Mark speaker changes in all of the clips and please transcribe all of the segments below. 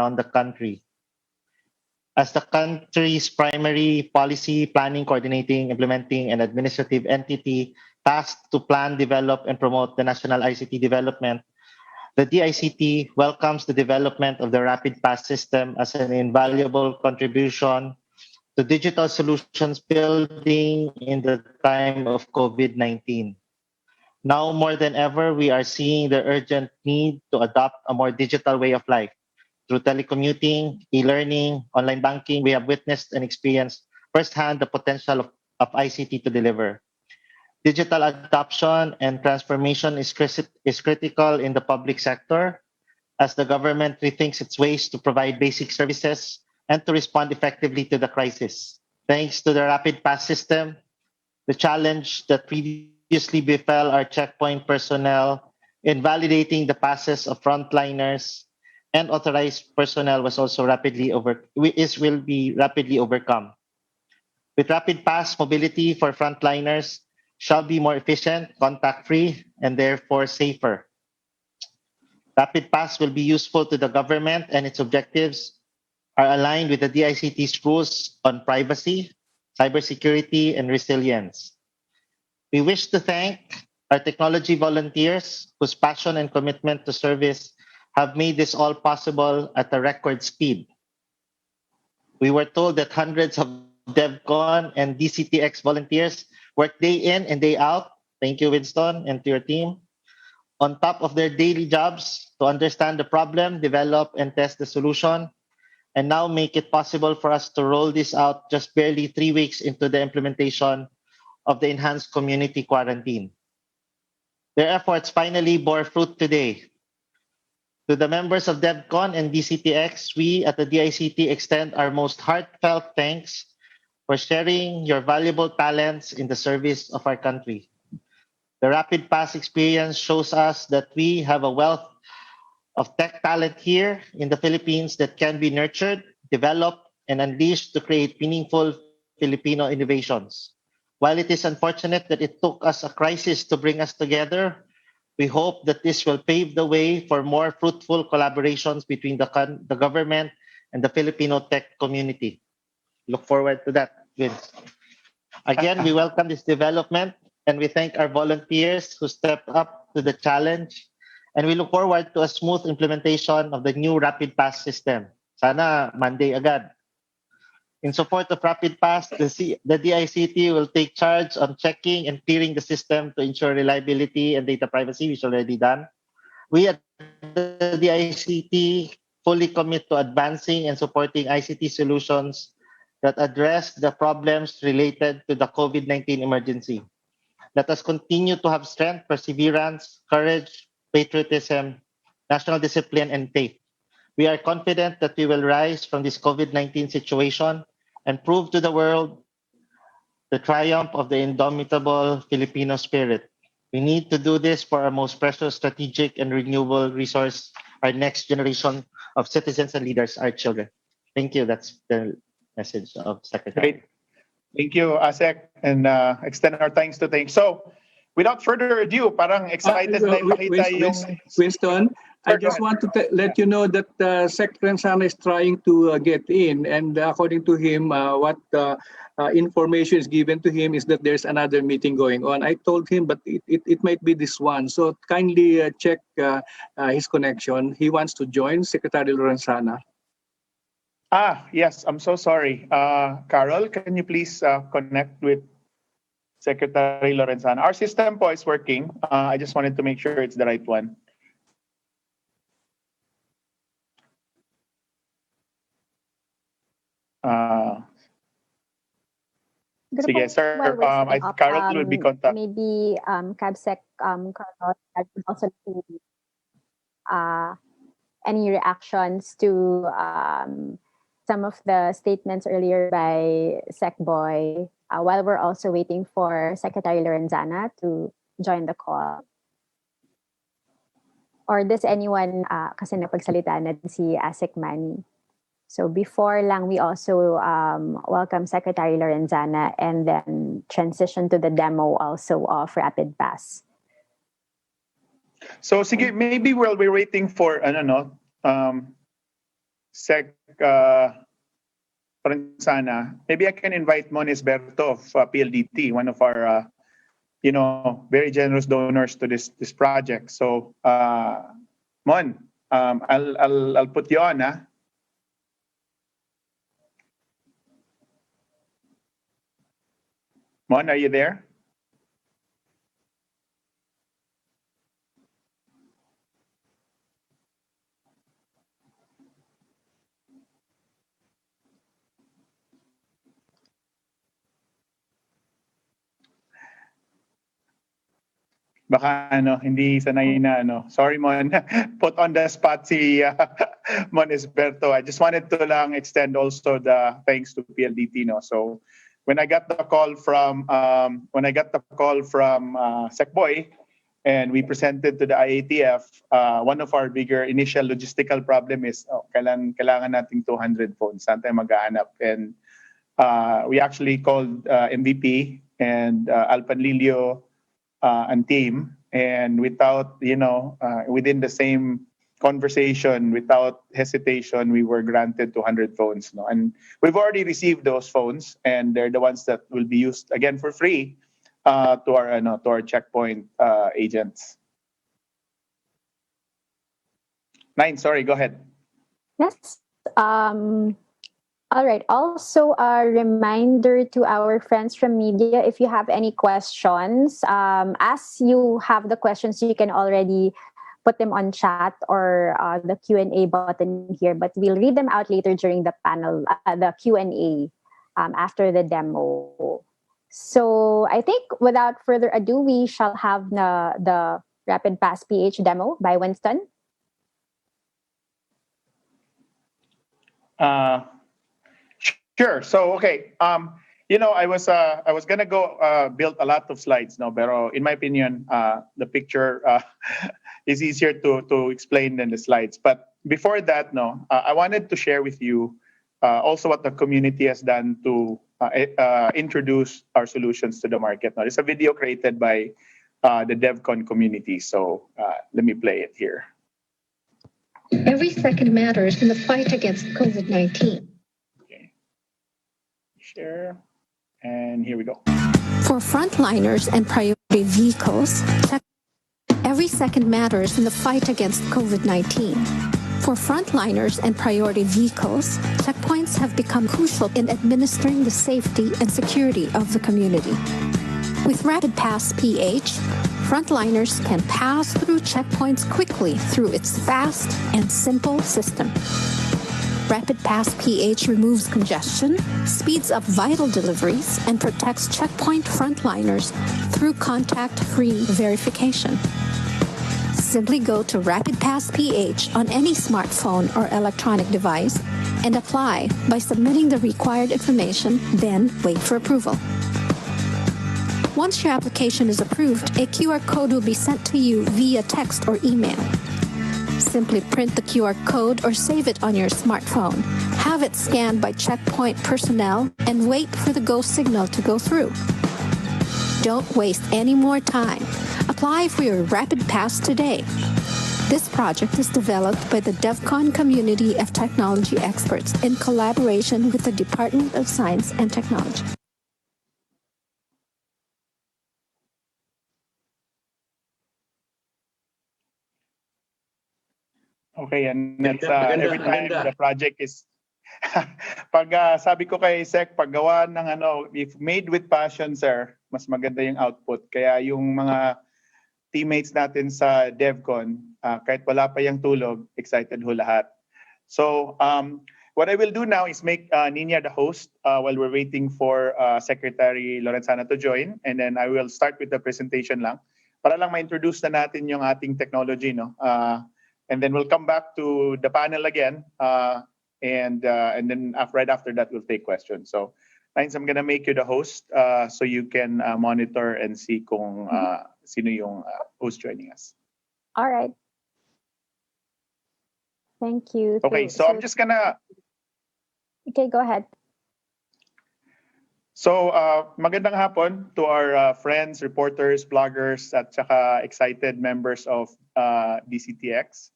Speaker 1: around the country. As the country's primary policy, planning, coordinating, implementing, and administrative entity tasked to plan, develop, and promote the national ICT development, the DICT welcomes the development of the Rapid Pass system as an invaluable contribution to digital solutions building in the time of COVID-19. Now more than ever, we are seeing the urgent need to adopt a more digital way of life. Through telecommuting, e-learning, online banking, we have witnessed and experienced firsthand the potential of ICT to deliver. Digital adoption and transformation is critical in the public sector as the government rethinks its ways to provide basic services and to respond effectively to the crisis. Thanks to the Rapid Pass system, the challenge that previously befell our checkpoint personnel in validating the passes of frontliners and authorized personnel was also will be rapidly overcome. With Rapid Pass, mobility for frontliners shall be more efficient, contact-free, and therefore safer. Rapid Pass will be useful to the government, and its objectives are aligned with the DICT's rules on privacy, cybersecurity, and resilience. We wish to thank our technology volunteers whose passion and commitment to service have made this all possible at a record speed. We were told that hundreds of DevCon and DCTX volunteers work day in and day out. Thank you, Winston, and to your team. On top of their daily jobs to understand the problem, develop and test the solution, and now make it possible for us to roll this out just barely 3 weeks into the implementation of the enhanced community quarantine. Their efforts finally bore fruit today. To the members of DevCon and DCTX, we at the DICT extend our most heartfelt thanks for sharing your valuable talents in the service of our country. The Rapid Pass experience shows us that we have a wealth of tech talent here in the Philippines that can be nurtured, developed, and unleashed to create meaningful Filipino innovations. While it is unfortunate that it took us a crisis to bring us together, we hope that this will pave the way for more fruitful collaborations between the government and the Filipino tech community. Look forward to that, Vince. Again, we welcome this development and we thank our volunteers who stepped up to the challenge. And we look forward to a smooth implementation of the new Rapid Pass system. Sana Monday agad. In support of Rapid Pass, the DICT will take charge on checking and clearing the system to ensure reliability and data privacy, which is already done. We at the DICT fully commit to advancing and supporting ICT solutions that address the problems related to the COVID-19 emergency. Let us continue to have strength, perseverance, courage, patriotism, national discipline, and faith. We are confident that we will rise from this COVID-19 situation and prove to the world the triumph of the indomitable Filipino spirit. We need to do this for our most precious, strategic, and renewable resource, our next generation of citizens and leaders, our children. Thank you. That's the message of Secretary.
Speaker 2: Great. Thank you, Asek, and extend our thanks to thanks. So, without further ado, parang excited na ipakita yung...
Speaker 3: Winston,
Speaker 2: Sir,
Speaker 3: I just want to let you know that Secretary Sana is trying to get in, and according to him, what information is given to him is that there's another meeting going on. I told him, but it might be this one. So kindly check his connection. He wants to join Secretary Lorenzana.
Speaker 2: Yes, I'm so sorry. Carol, can you please connect with Secretary Lorenzana? Our system po is working. I just wanted to make sure it's the right one. Sige, sir. Carol will be contacted.
Speaker 4: Maybe CABSEC Carol would also do any reactions to some of the statements earlier by Sec Boy while we're also waiting for Secretary Lorenzana to join the call. Or does anyone, kasi napagsalita na si Asek Manny. So before lang, we also welcome Secretary Lorenzana and then transition to the demo also of Rapid Pass.
Speaker 2: So sige, maybe while we're waiting for, Sec Lorenzana, maybe I can invite Mon Esberto of PLDT, one of our very generous donors to this project. So Mon, I'll put you on. Mon, are you there? Baka hindi sanay na Sorry Mon, put on the spot si Mon Esberto. I just wanted to lang extend also the thanks to PLDT. So when I got the call from Secboy and we presented to the IATF, one of our bigger initial logistical problem is kailangan nating 200 phones. Saan tayo maghahanap? And we actually called MVP and Alpanlilio and team, and without within the same conversation, without hesitation, we were granted 200 phones. And we've already received those phones, and they're the ones that will be used again for free to our checkpoint agents. Nine, sorry, go ahead.
Speaker 4: Yes. All right. Also, a reminder to our friends from media, if you have any questions, as you have the questions, you can already put them on chat or the Q&A button here, but we'll read them out later during the panel, the Q&A after the demo. So I think without further ado, we shall have the Rapid Pass PH demo by Winston.
Speaker 2: Sure. So okay, I was gonna go build a lot of slides, pero in my opinion, the picture is easier to explain than the slides. But before that, I wanted to share with you also what the community has done to introduce our solutions to the market. Now, it's a video created by the DevCon community. So let me play it here.
Speaker 5: Every second matters in the fight against COVID-19.
Speaker 2: Share, and here we go.
Speaker 5: For frontliners and priority vehicles, every second matters in the fight against COVID-19. For frontliners and priority vehicles, checkpoints have become crucial in administering the safety and security of the community. With Rapid Pass PH, frontliners can pass through checkpoints quickly through its fast and simple system. Rapid Pass PH removes congestion, speeds up vital deliveries, and protects checkpoint frontliners through contact-free verification. Simply go to Rapid Pass PH on any smartphone or electronic device and apply by submitting the required information, then wait for approval. Once your application is approved, a QR code will be sent to you via text or email. Simply print the QR code or save it on your smartphone. Have it scanned by checkpoint personnel and wait for the go signal to go through. Don't waste any more time. Apply for your Rapid Pass today. This project is developed by the DevCon community of technology experts in collaboration with the Department of Science and Technology.
Speaker 2: Okay, and that's every time the project is pag sabi ko kay Sec, paggawa ng if made with passion, sir, mas maganda yung output. Kaya yung mga teammates natin sa DevCon, kahit wala pa yung tulog, excited ho lahat. So what I will do now is make Nina the host while we're waiting for Secretary Lorenzana to join, and then I will start with the presentation lang para lang ma-introduce na natin yung ating technology, and then we'll come back to the panel again, and then right after that we'll take questions. So, Lines, I'm gonna make you the host so you can monitor and see kung sino yung host joining us.
Speaker 4: All right. Thank you.
Speaker 2: Okay, so I'm just gonna.
Speaker 4: Okay, go ahead.
Speaker 2: So, magandang hapon to our friends, reporters, bloggers, at saka excited members of DCTX.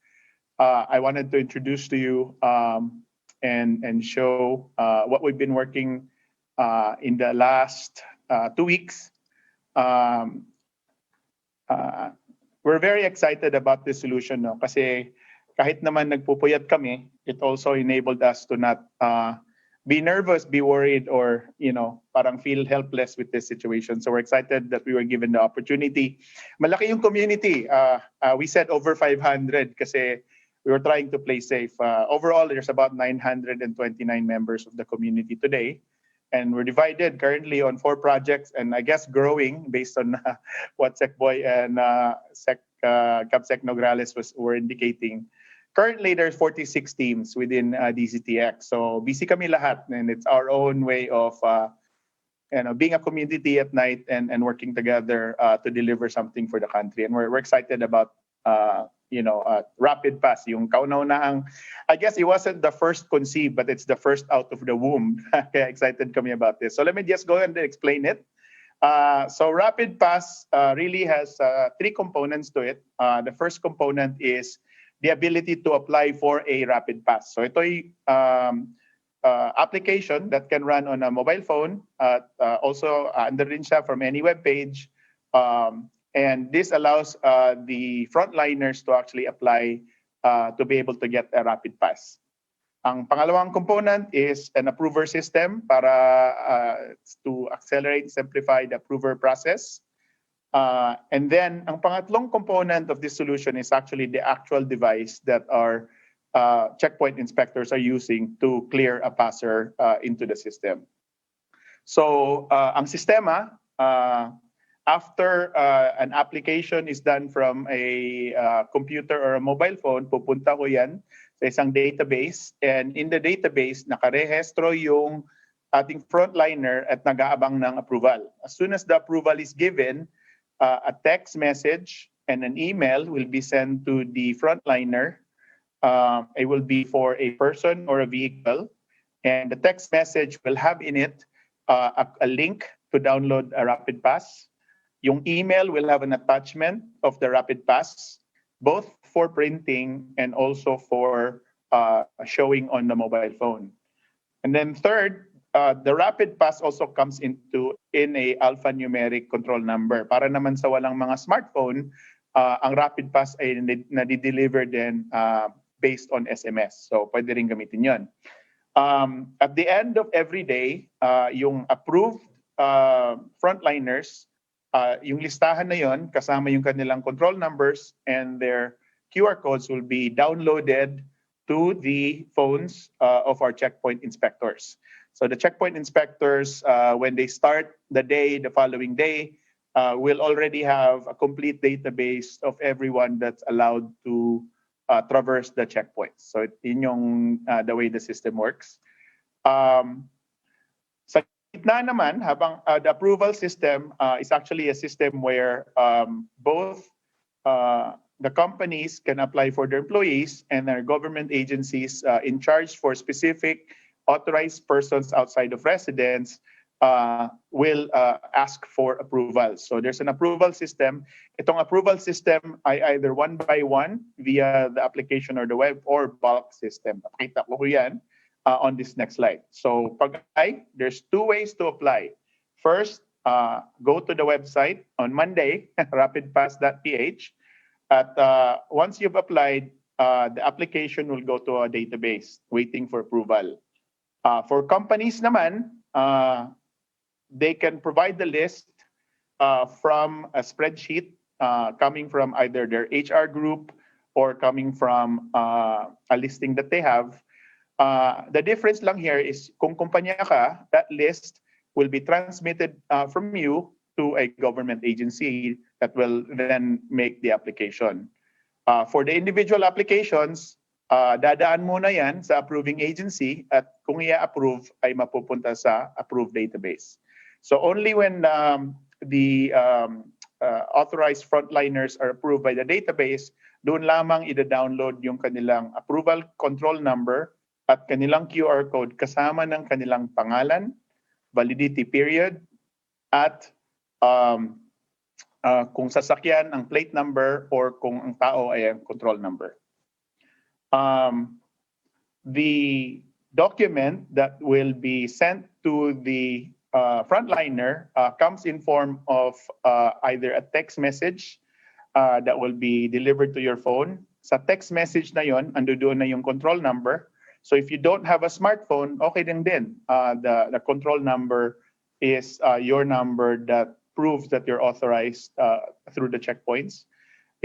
Speaker 2: I wanted to introduce to you and show what we've been working in the last 2 weeks. We're very excited about this solution, no? Kasi kahit naman nagpupuyat kami, it also enabled us to not be nervous, be worried, or parang feel helpless with this situation. So we're excited that we were given the opportunity. Malaki yung community. We said over 500 kasi we were trying to play safe. Overall, there's about 929 members of the community today. And we're divided currently on 4 projects, and I guess growing based on what Sec Boy and Capsec Nograles were indicating. Currently, there's 46 teams within DCTX. So busy kami lahat, and it's our own way of being a community at night and working together to deliver something for the country. And we're excited about rapid pass. Yung kauna-unahang, I guess it wasn't the first conceived, but it's the first out of the womb. Kaya excited kami about this. So let me just go ahead and explain it. So rapid pass really has 3 components to it. The first component is the ability to apply for a rapid pass. So ito'y application that can run on a mobile phone. Also, under rin siya from any web page. And this allows the frontliners to actually apply to be able to get a rapid pass. Ang pangalawang component is an approver system para to accelerate, simplify the approver process. And then, ang pangatlong component of this solution is actually the actual device that our checkpoint inspectors are using to clear a passer into the system. So, ang sistema, after an application is done from a computer or a mobile phone, pupunta ko yan sa isang database. And in the database, nakarehestro yung ating frontliner at nag-aabang ng approval. As soon as the approval is given, a text message and an email will be sent to the frontliner. It will be for a person or a vehicle. And the text message will have in it a link to download a rapid pass. Yung email will have an attachment of the rapid pass, both for printing and also for showing on the mobile phone. And then third, the rapid pass also comes in a alphanumeric control number. Para naman sa walang mga smartphone, ang rapid pass ay nadi-deliver din based on SMS. So pwede rin gamitin yon. At the end of every day, yung approved frontliners, yung listahan na yon kasama yung kanilang control numbers and their QR codes will be downloaded to the phones of our checkpoint inspectors. So the checkpoint inspectors, when they start the day, the following day, will already have a complete database of everyone that's allowed to traverse the checkpoints. So yun yung the way the system works. Sa gitna naman, habang the approval system is actually a system where both the companies can apply for their employees and our government agencies in charge for specific authorized persons outside of residence will ask for approval. So there's an approval system. Itong approval system ay either one by one via the application or the web or bulk system. Pakita ko yan on this next slide. So there's 2 ways to apply. First, go to the website on Monday, rapidpass.ph. At once you've applied, the application will go to a database waiting for approval. For companies naman, they can provide the list from a spreadsheet coming from either their HR group or coming from a listing that they have. The difference lang here is kung kumpanya ka, that list will be transmitted from you to a government agency that will then make the application. For the individual applications, dadaan muna yan sa approving agency at kung i-approve ay mapupunta sa approved database. So only when the authorized frontliners are approved by the database, doon lamang ida-download yung kanilang approval control number at kanilang QR code kasama ng kanilang pangalan, validity period, at kung sasakyan ang plate number or kung ang tao ay ang control number. The document that will be sent to the frontliner comes in form of either a text message that will be delivered to your phone. Sa text message na yon, ando doon na yung control number. So if you don't have a smartphone, okay din. The control number is your number that proves that you're authorized through the checkpoints.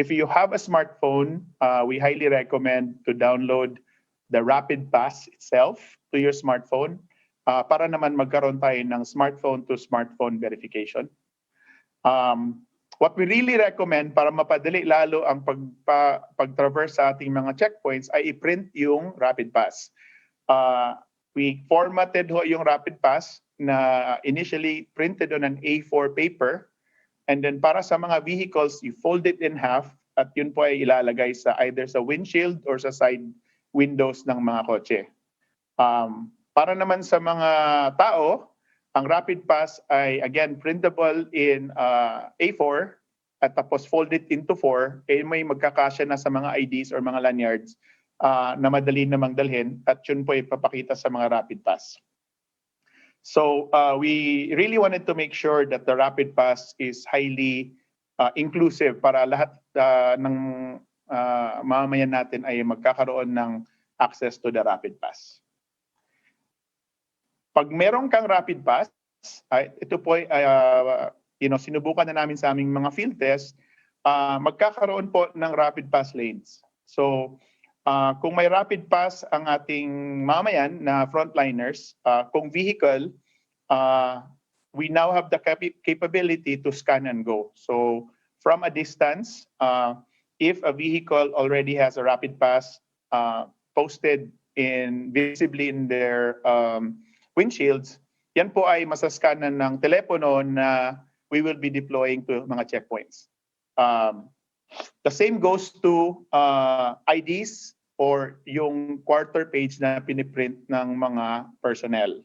Speaker 2: If you have a smartphone, we highly recommend to download the Rapid Pass itself to your smartphone para naman magkaroon tayo ng smartphone to smartphone verification. What we really recommend para mapadali lalo ang pag-traverse sa ating mga checkpoints ay i-print yung Rapid Pass. We formatted ho yung Rapid Pass na initially printed on an A4 paper, and then para sa mga vehicles, you fold it in half at yun po ay ilalagay sa either sa windshield or sa side windows ng mga kotse. Para naman sa mga tao, ang Rapid Pass ay again printable in A4 at tapos folded into 4, may magkakasya na sa mga IDs or mga lanyards na madali namang dalhin at yun po ipapakita sa mga Rapid Pass. So we really wanted to make sure that the Rapid Pass is highly inclusive para lahat ng mamamayan natin ay magkakaroon ng access to the Rapid Pass. Pag meron kang Rapid Pass, ito po sinubukan na namin sa aming mga field test, magkakaroon po ng Rapid Pass lanes. So kung may Rapid Pass ang ating mamayan na frontliners, kung vehicle, we now have the capability to scan and go. So from a distance, if a vehicle already has a Rapid Pass posted visibly in their windshields, yan po ay masaskanan ng telepono na we will be deploying to mga checkpoints. The same goes to IDs or yung quarter page na piniprint ng mga personnel.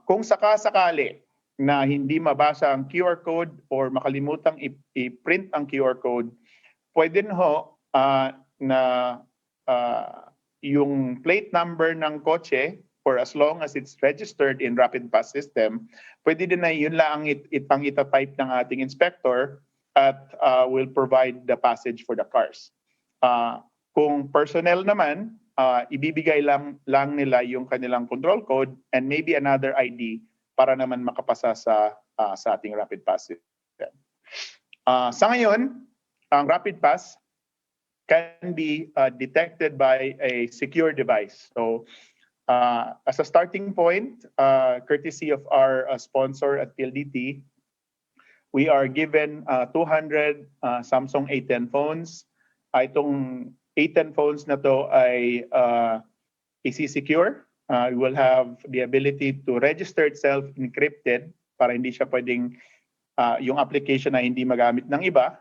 Speaker 2: Kung sakasakali na hindi mabasa ang QR code or makalimutang i-print ang QR code, pwede ho na yung plate number ng kotse, for as long as it's registered in Rapid Pass system, pwede din na yun lang ang ita-type ng ating inspector at will provide the passage for the cars. Kung personnel naman, ibibigay lang nila yung kanilang control code and maybe another ID para naman makapasa sa ating Rapid Pass system. Sa ngayon, ang Rapid Pass can be detected by a secure device. So, as a starting point, courtesy of our sponsor at PLDT, we are given 200 Samsung A10 phones. Itong A10 phones na to ay isi-secure. We will have the ability to register itself encrypted para hindi siya pwedeng yung application na hindi magamit ng iba.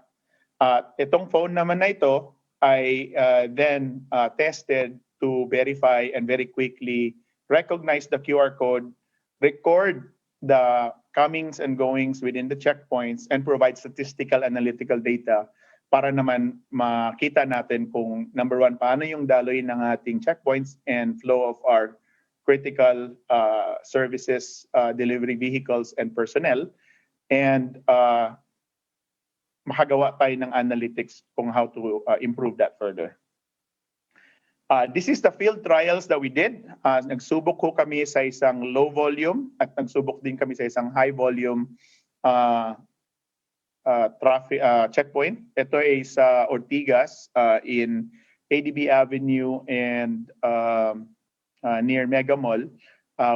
Speaker 2: Itong phone naman na ito ay then tested to verify and very quickly recognize the QR code, record the comings and goings within the checkpoints, and provide statistical analytical data para naman makita natin kung number one, paano yung daloy ng ating checkpoints and flow of our critical services, delivery vehicles and personnel, and makagawa tayo ng analytics kung how to improve that further. This is the field trials that we did. Nagsubok ko kami sa isang low volume at nagsubok din kami sa isang high volume traffic checkpoint. Ito ay sa Ortigas in ADB Avenue and near Mega Mall.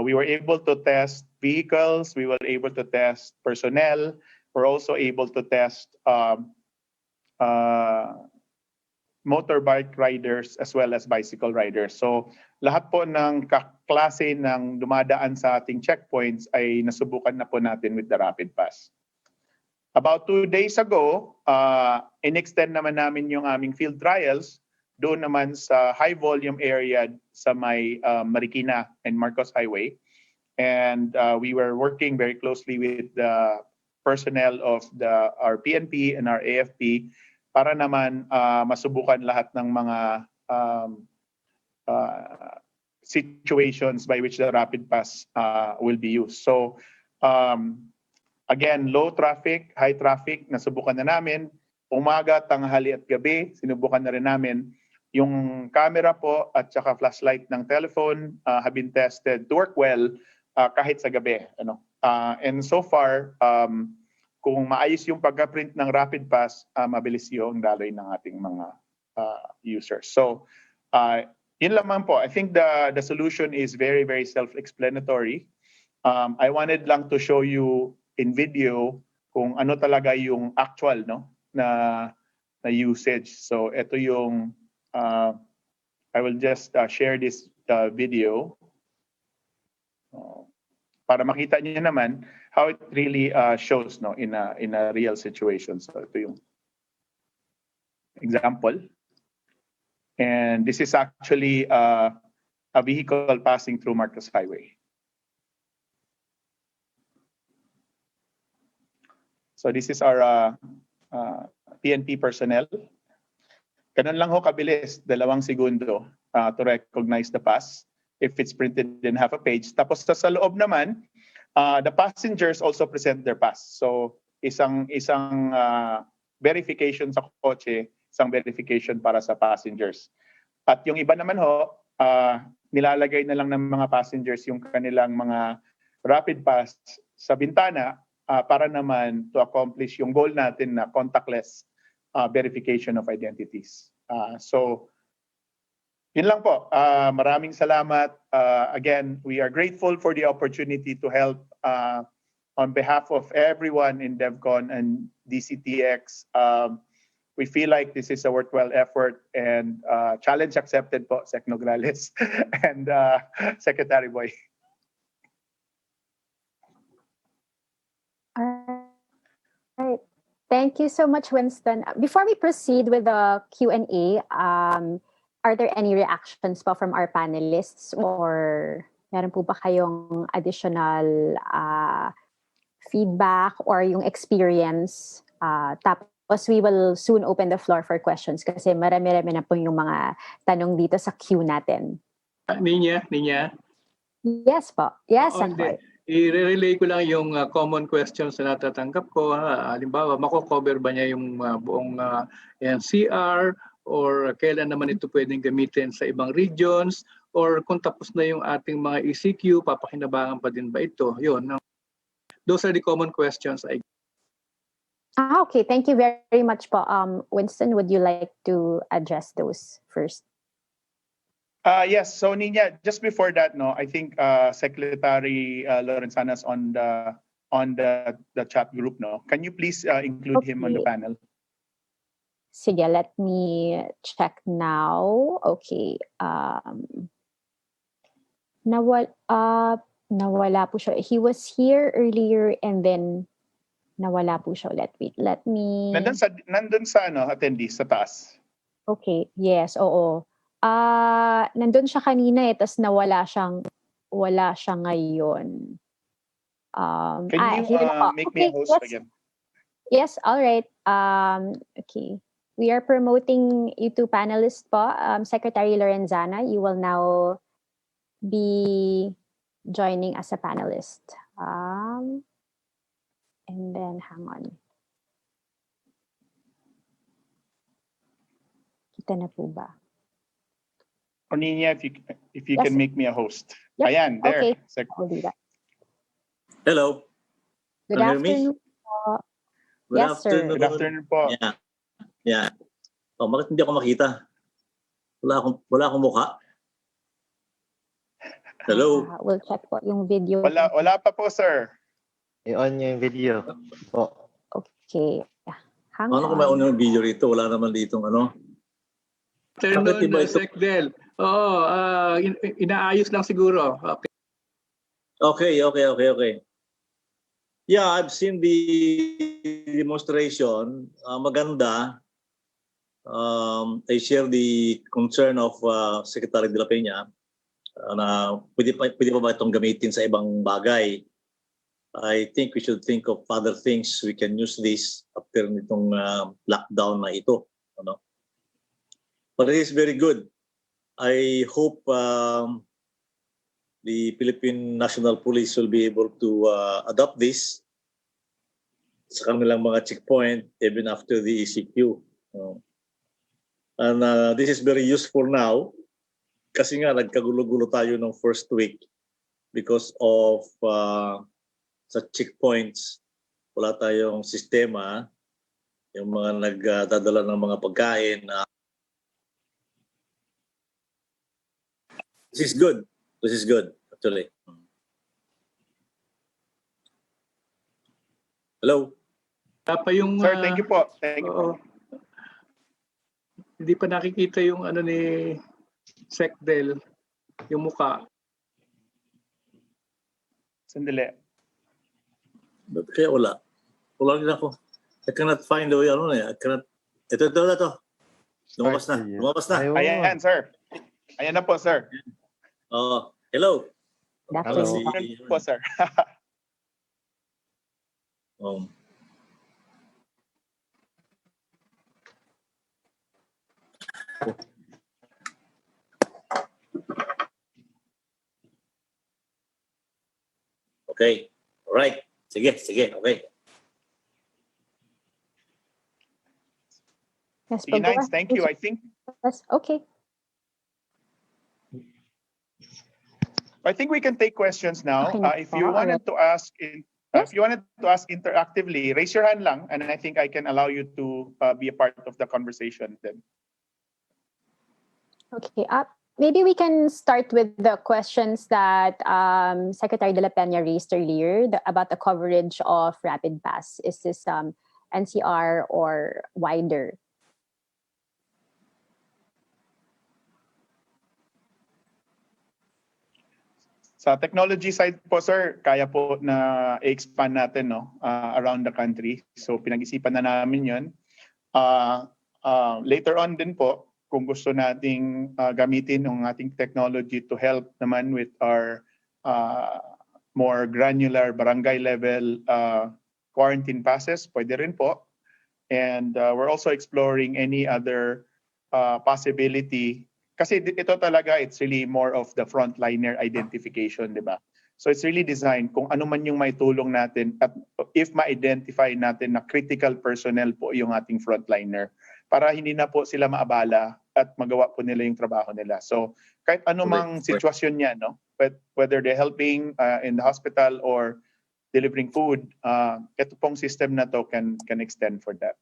Speaker 2: We were able to test vehicles, we were able to test personnel, we're also able to test motorbike riders as well as bicycle riders. So lahat po ng klase ng dumadaan sa ating checkpoints ay nasubukan na po natin with the Rapid Pass. About 2 days ago, in-extend naman namin yung aming field trials doon naman sa high volume area sa may Marikina and Marcos Highway. And we were working very closely with the personnel of our PNP and our AFP para naman masubukan lahat ng mga situations by which the rapid pass will be used. So again, low traffic, high traffic, nasubukan na namin. Umaga, tanghali at gabi, sinubukan na rin namin. Yung camera po at saka flashlight ng telephone have been tested to work well kahit sa gabi. And so far, kung maayos yung pagka-print ng rapid pass, mabilis yung daloy ng ating mga users. So, yun lamang po. I think the solution is very, very self-explanatory. I wanted lang to show you in video kung ano talaga yung actual na usage. So, ito yung I will just share this video para makita niyo naman how it really shows in a real situation. So, ito yung example. And this is actually a vehicle passing through Marcos Highway. So this is our PNP personnel. Ganun lang ho kabilis, 2 segundo to recognize the pass if it's printed in half a page. Tapos sa loob naman, the passengers also present their pass. So isang verification sa kotse, isang verification para sa passengers. At yung iba naman ho, nilalagay na lang ng mga passengers yung kanilang mga rapid pass sa bintana para naman to accomplish yung goal natin na contactless verification of identities. So, yun lang po. Maraming salamat. Again, we are grateful for the opportunity to help on behalf of everyone in DevCon and DCTX. We feel like this is a worthwhile effort and challenge accepted po, Sec Nograles and Secretary Boy.
Speaker 4: All right. Thank you so much, Winston. Before we proceed with the Q&A, are there any reactions po from our panelists or meron po ba kayong additional feedback or yung experience? Tapos we will soon open the floor for questions kasi marami-rami na po yung mga tanong dito sa queue natin.
Speaker 3: Ninya?
Speaker 4: Yes po. Yes,
Speaker 3: Hindi. I-relay ko lang yung common questions na natatanggap ko. Halimbawa, mako-cover ba niya yung buong NCR or kailan naman ito pwedeng gamitin sa ibang regions or kung tapos na yung ating mga ECQ, papakinabangan pa din ba ito? Yun. Those are the common questions.
Speaker 4: Okay. Thank you very much po. Winston, would you like to address those first?
Speaker 2: Yes. So Ninya, just before that, I think Secretary Lorenzana's on the chat group. Can you please include him on the panel?
Speaker 4: Sige, let me check now. Okay. Nawala po siya. He was here earlier and then nawala po siya. Let me.
Speaker 2: Nandun sa attendees sa taas.
Speaker 4: Okay. Yes. Oo. Nandun siya kanina tas wala siya ngayon.
Speaker 2: Can you make me a host again?
Speaker 4: Yes, all right. Okay. We are promoting you two panelists po. Secretary Lorenzana, you will now be joining as a panelist. And then, hang on. Kita na po ba?
Speaker 2: Ninya, if you
Speaker 4: Yes.
Speaker 2: can make me a host.
Speaker 4: Yep.
Speaker 2: Ayan, there.
Speaker 4: Okay. I'll do that.
Speaker 6: Hello.
Speaker 4: Good
Speaker 6: Can you hear me?
Speaker 4: afternoon po.
Speaker 6: Good
Speaker 4: Yes, sir.
Speaker 6: afternoon.
Speaker 2: Good afternoon po.
Speaker 6: Yeah. Oh, bakit hindi ako makita? Wala akong mukha. Hello.
Speaker 4: We'll check po yung video.
Speaker 2: Wala pa po, sir.
Speaker 1: I-on nyo yung video po.
Speaker 4: Okay. Hang
Speaker 6: Ano kung may on yung video rito? Wala naman ditong ano.
Speaker 3: Afternoon,
Speaker 6: Bakit iba ito?
Speaker 3: Sec Del. Oo, inaayos lang siguro. Okay.
Speaker 6: Okay. Yeah, I've seen the demonstration. Maganda. I share the concern of Secretary de la Peña na pwede pa ba itong gamitin sa ibang bagay. I think we should think of other things we can use this after nitong lockdown na ito. But it is very good. I hope the Philippine National Police will be able to adopt this sa kanilang mga checkpoint even after the ECQ. And this is very useful now kasi nga nagkagulo-gulo tayo ng first week because of sa checkpoints wala tayong sistema, yung mga nagdadala ng mga pagkain. This is good. This is good, actually. Hello?
Speaker 3: Pa yung,
Speaker 2: Sir, thank you po. Thank you po.
Speaker 3: Hindi pa nakikita yung ano ni Sec Del, yung muka.
Speaker 2: Sandali.
Speaker 6: Kaya wala. Wala rin ako. I cannot find the way, I cannot. Ito. Lumabas na.
Speaker 1: Ayun.
Speaker 2: Ayan, sir. Ayan na po, sir.
Speaker 6: Hello.
Speaker 4: Hello.
Speaker 2: Good po, sir.
Speaker 6: Okay. All right. Sige. Okay.
Speaker 4: Yes,
Speaker 2: Sige,
Speaker 4: po, go
Speaker 2: Nines, thank you. I think
Speaker 4: Okay.
Speaker 2: we can take questions now.
Speaker 4: Okay na
Speaker 2: If
Speaker 4: po.
Speaker 2: you wanted to ask
Speaker 4: Yes.
Speaker 2: if you wanted to ask interactively, raise your hand lang, and I think I can allow you to be a part of the conversation then.
Speaker 4: Okay. Maybe we can start with the questions that Secretary De La Peña raised earlier about the coverage of Rapid Pass. Is this NCR or wider?
Speaker 2: Sa technology side po, sir, kaya po na i-expand natin around the country. So pinag-isipan na namin yun. Later on din po, kung gusto nating gamitin ang ating technology to help naman with our more granular barangay level quarantine passes, pwede rin po. And we're also exploring any other possibility. Kasi ito talaga, it's really more of the frontliner identification, di ba? So it's really designed kung ano man yung may tulong natin at if ma-identify natin na critical personnel po yung ating frontliner para hindi na po sila maabala at magawa po nila yung trabaho nila. So kahit anumang sitwasyon niya, no? Whether they're helping in the hospital or delivering food, ito pong system na to can extend for that.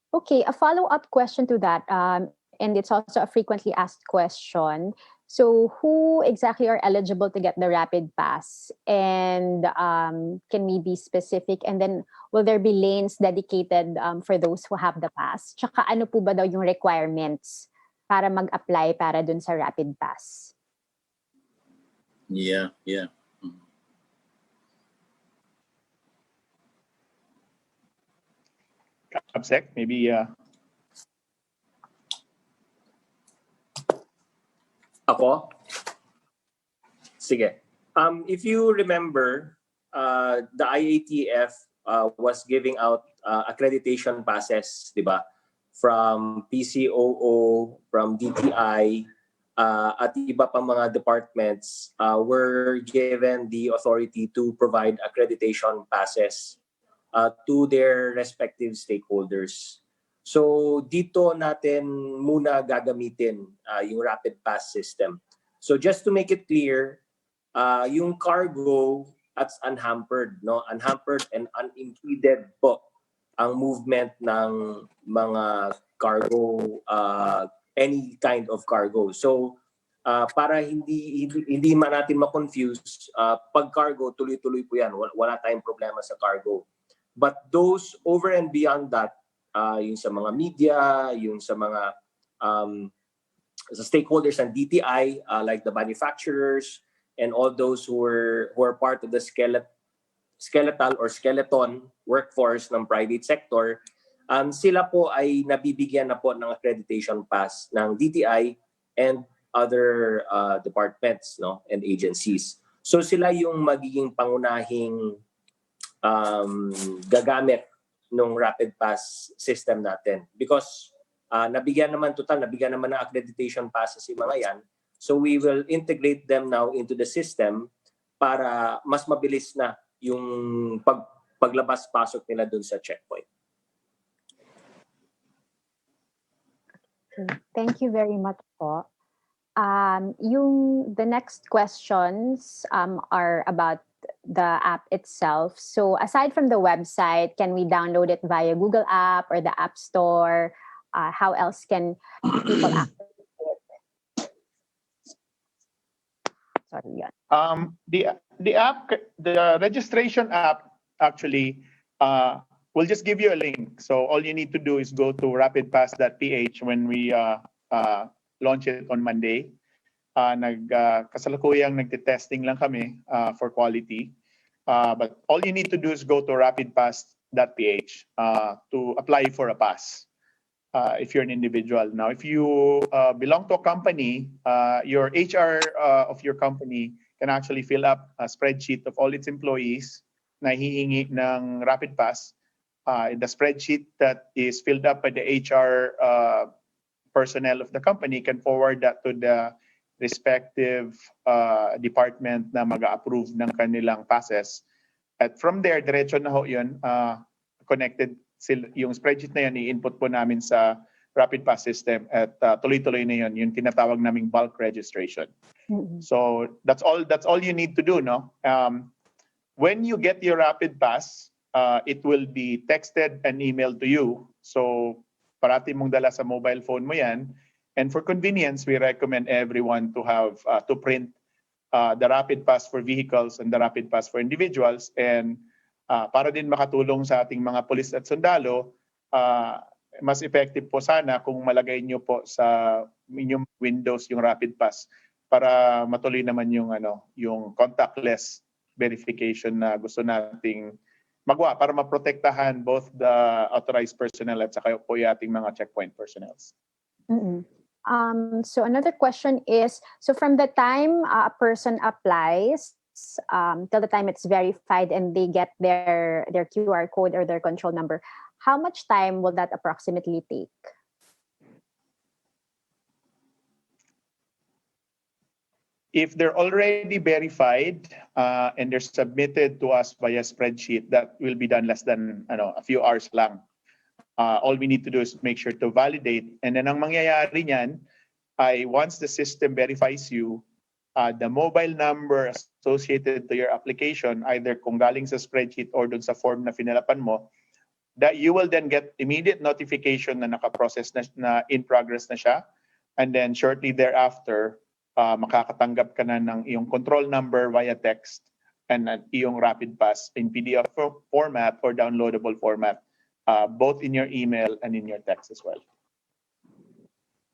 Speaker 4: Okay, a follow-up question to that, and it's also a frequently asked question. So who exactly are eligible to get the Rapid Pass? And can we be specific? And then will there be lanes dedicated for those who have the pass? Tsaka ano po ba daw yung requirements para mag-apply para dun sa Rapid Pass?
Speaker 6: Yeah.
Speaker 2: Absec, maybe
Speaker 7: Ako? Sige. If you remember, the IATF was giving out accreditation passes, di ba? From PCOO, from DTI, at iba pang mga departments were given the authority to provide accreditation passes to their respective stakeholders. So dito natin muna gagamitin yung Rapid Pass system. So just to make it clear, yung cargo at unhampered, no? Unhampered and unimpeded po ang movement ng mga cargo, any kind of cargo. So para hindi man natin ma-confuse, pag cargo tuloy-tuloy po yan, wala tayong problema sa cargo. But those over and beyond that, yung sa mga media, yung sa mga sa stakeholders ng DTI, like the manufacturers and all those who are part of the skeletal or skeleton workforce ng private sector, sila po ay nabibigyan na po ng accreditation pass ng DTI and other departments, no, and agencies. So sila yung magiging pangunahing gagamit ng Rapid Pass system natin because nabigyan naman ng accreditation passes yung mga yan. So we will integrate them now into the system para mas mabilis na yung paglabas-pasok nila dun sa checkpoint.
Speaker 4: Okay. Thank you very much po. The next questions are about the app itself. So aside from the website, can we download it via Google App or the App Store? How else can people access it? Sorry, yun.
Speaker 2: The registration app actually will just give you a link. So all you need to do is go to rapidpass.ph when we launch it on Monday. Kasalukuyang nagte-testing lang kami for quality. But all you need to do is go to rapidpass.ph to apply for a pass. If you're an individual. Now, if you belong to a company, your HR of your company can actually fill up a spreadsheet of all its employees na hihingi ng Rapid Pass. The spreadsheet that is filled up by the HR personnel of the company can forward that to the respective department na mag-approve ng kanilang passes. At from there, diretso na ho yun, connected yung spreadsheet na yun, i-input po namin sa Rapid Pass system at tuloy-tuloy na yun, yung tinatawag naming bulk registration.
Speaker 4: Mm-hmm.
Speaker 2: So that's all you need to do, no? When you get your Rapid Pass, it will be texted and emailed to you. So parati mong dala sa mobile phone mo yan. And for convenience, we recommend everyone to have to print the Rapid Pass for vehicles and the Rapid Pass for individuals. And para din makatulong sa ating mga pulis at sundalo, mas effective po sana kung malagay nyo po sa inyong windows yung Rapid Pass para matuloy naman yung contactless verification na gusto nating magawa para maprotektahan both the authorized personnel at saka po yung ating mga checkpoint personnels.
Speaker 4: Mm-hmm. So another question is, so from the time a person applies till the time it's verified and they get their QR code or their control number, how much time will that approximately take?
Speaker 2: If they're already verified and they're submitted to us via spreadsheet, that will be done less than a few hours lang. All we need to do is make sure to validate. And then ang mangyayari niyan ay once the system verifies you, the mobile number associated to your application, either kung galing sa spreadsheet or dun sa form na finalapan mo, that you will then get immediate notification na nakaprocess na in progress na siya. And then shortly thereafter, makakatanggap ka na ng iyong control number via text and iyong Rapid Pass in PDF format or downloadable format, both in your email and in your text as well.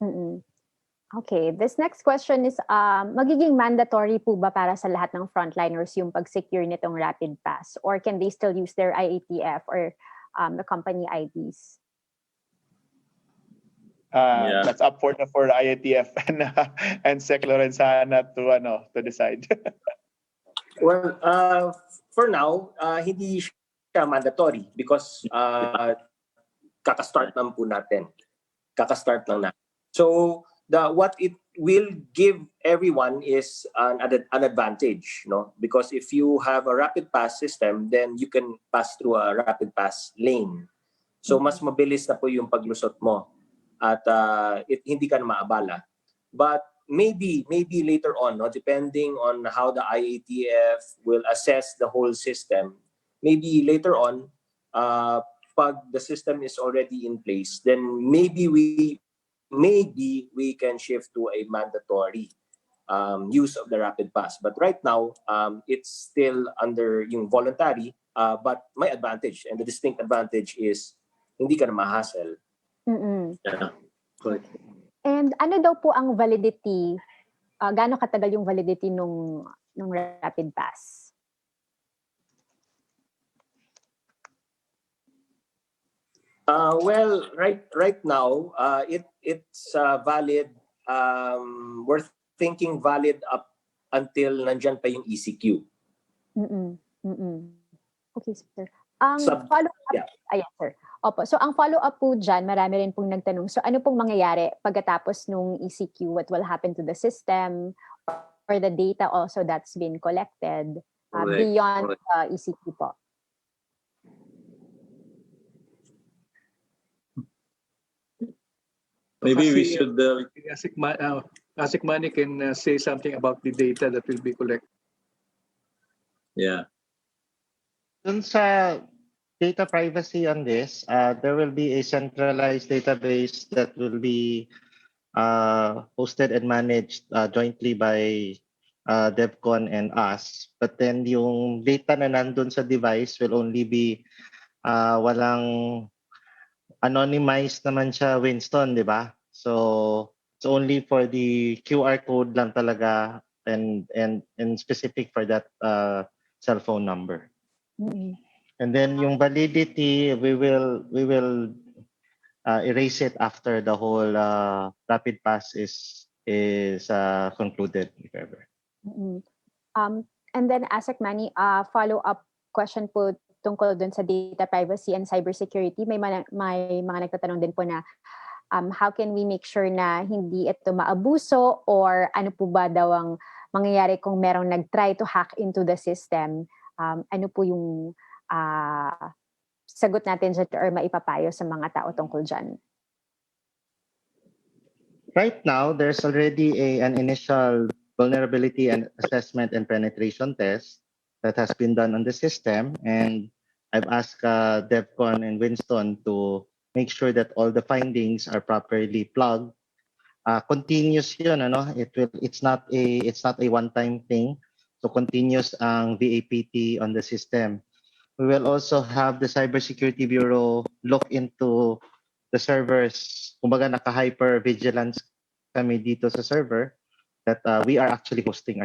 Speaker 4: Mm-mm. Okay, this next question is, magiging mandatory po ba para sa lahat ng frontliners yung pag-secure nitong Rapid Pass? Or can they still use their IATF or the company IDs?
Speaker 2: That's up for the IATF and Sec Lorenzana to decide.
Speaker 7: Well, for now, hindi siya mandatory because kakastart lang po natin. Kakastart lang natin. So, what it will give everyone is an advantage, no? Because if you have a Rapid Pass system, then you can pass through a Rapid Pass lane. So, mas mabilis na po yung paglusot mo. At hindi ka na maabala. But maybe later on, no, depending on how the IATF will assess the whole system, maybe later on, pag the system is already in place, then maybe we can shift to a mandatory use of the Rapid Pass. But right now, it's still under yung voluntary, but may advantage. And the distinct advantage is hindi ka na ma-hassle.
Speaker 4: Mm-mm.
Speaker 6: Yeah. Correct.
Speaker 4: And ano daw po ang validity? Gaano katagal yung validity nung Rapid Pass?
Speaker 7: Well, right now, it's valid. We're thinking valid up until nandyan pa yung ECQ.
Speaker 4: Mm-mm. Mm-mm. Okay, sir.
Speaker 7: Follow-up,
Speaker 4: Ayan, sir. Opo. So ang follow-up po dyan, marami rin pong nagtanong. So ano pong mangyayari pagkatapos nung ECQ? What will happen to the system or the data also that's been collected beyond ECQ po?
Speaker 6: Maybe we
Speaker 3: Kasi,
Speaker 6: should...
Speaker 3: ASEC Manny can say something about the data that will be collected.
Speaker 6: yeah.
Speaker 1: Dun sa data privacy on this, there will be a centralized database that will be hosted and managed jointly by DevCon and us. But then yung data na nandun sa device will only be walang anonymized naman siya, Winston, di ba? So it's only for the QR code lang talaga and specific for that cell phone number.
Speaker 4: Mm-hmm.
Speaker 1: And then yung validity, we will erase it after the whole rapid pass is concluded, if ever.
Speaker 4: Mm-hmm. And then ASEC Manny, follow-up question po tungkol dun sa data privacy and cybersecurity. May mga nagtatanong din po na how can we make sure na hindi ito maabuso or ano po ba daw ang mangyayari kung merong nag-try to hack into the system? Ano po yung sagot natin dyan or maipapayo sa mga tao tungkol dyan?
Speaker 1: Right now, there's already an initial vulnerability and assessment and penetration test that has been done on the system, and I've asked DevCon and Winston to make sure that all the findings are properly plugged. Continuous yun, ano? It's not a one-time thing. So continuous ang VAPT on the system. We will also have the Cybersecurity Bureau look into the servers. Kumbaga naka-hyper vigilance kami dito sa server that we are actually hosting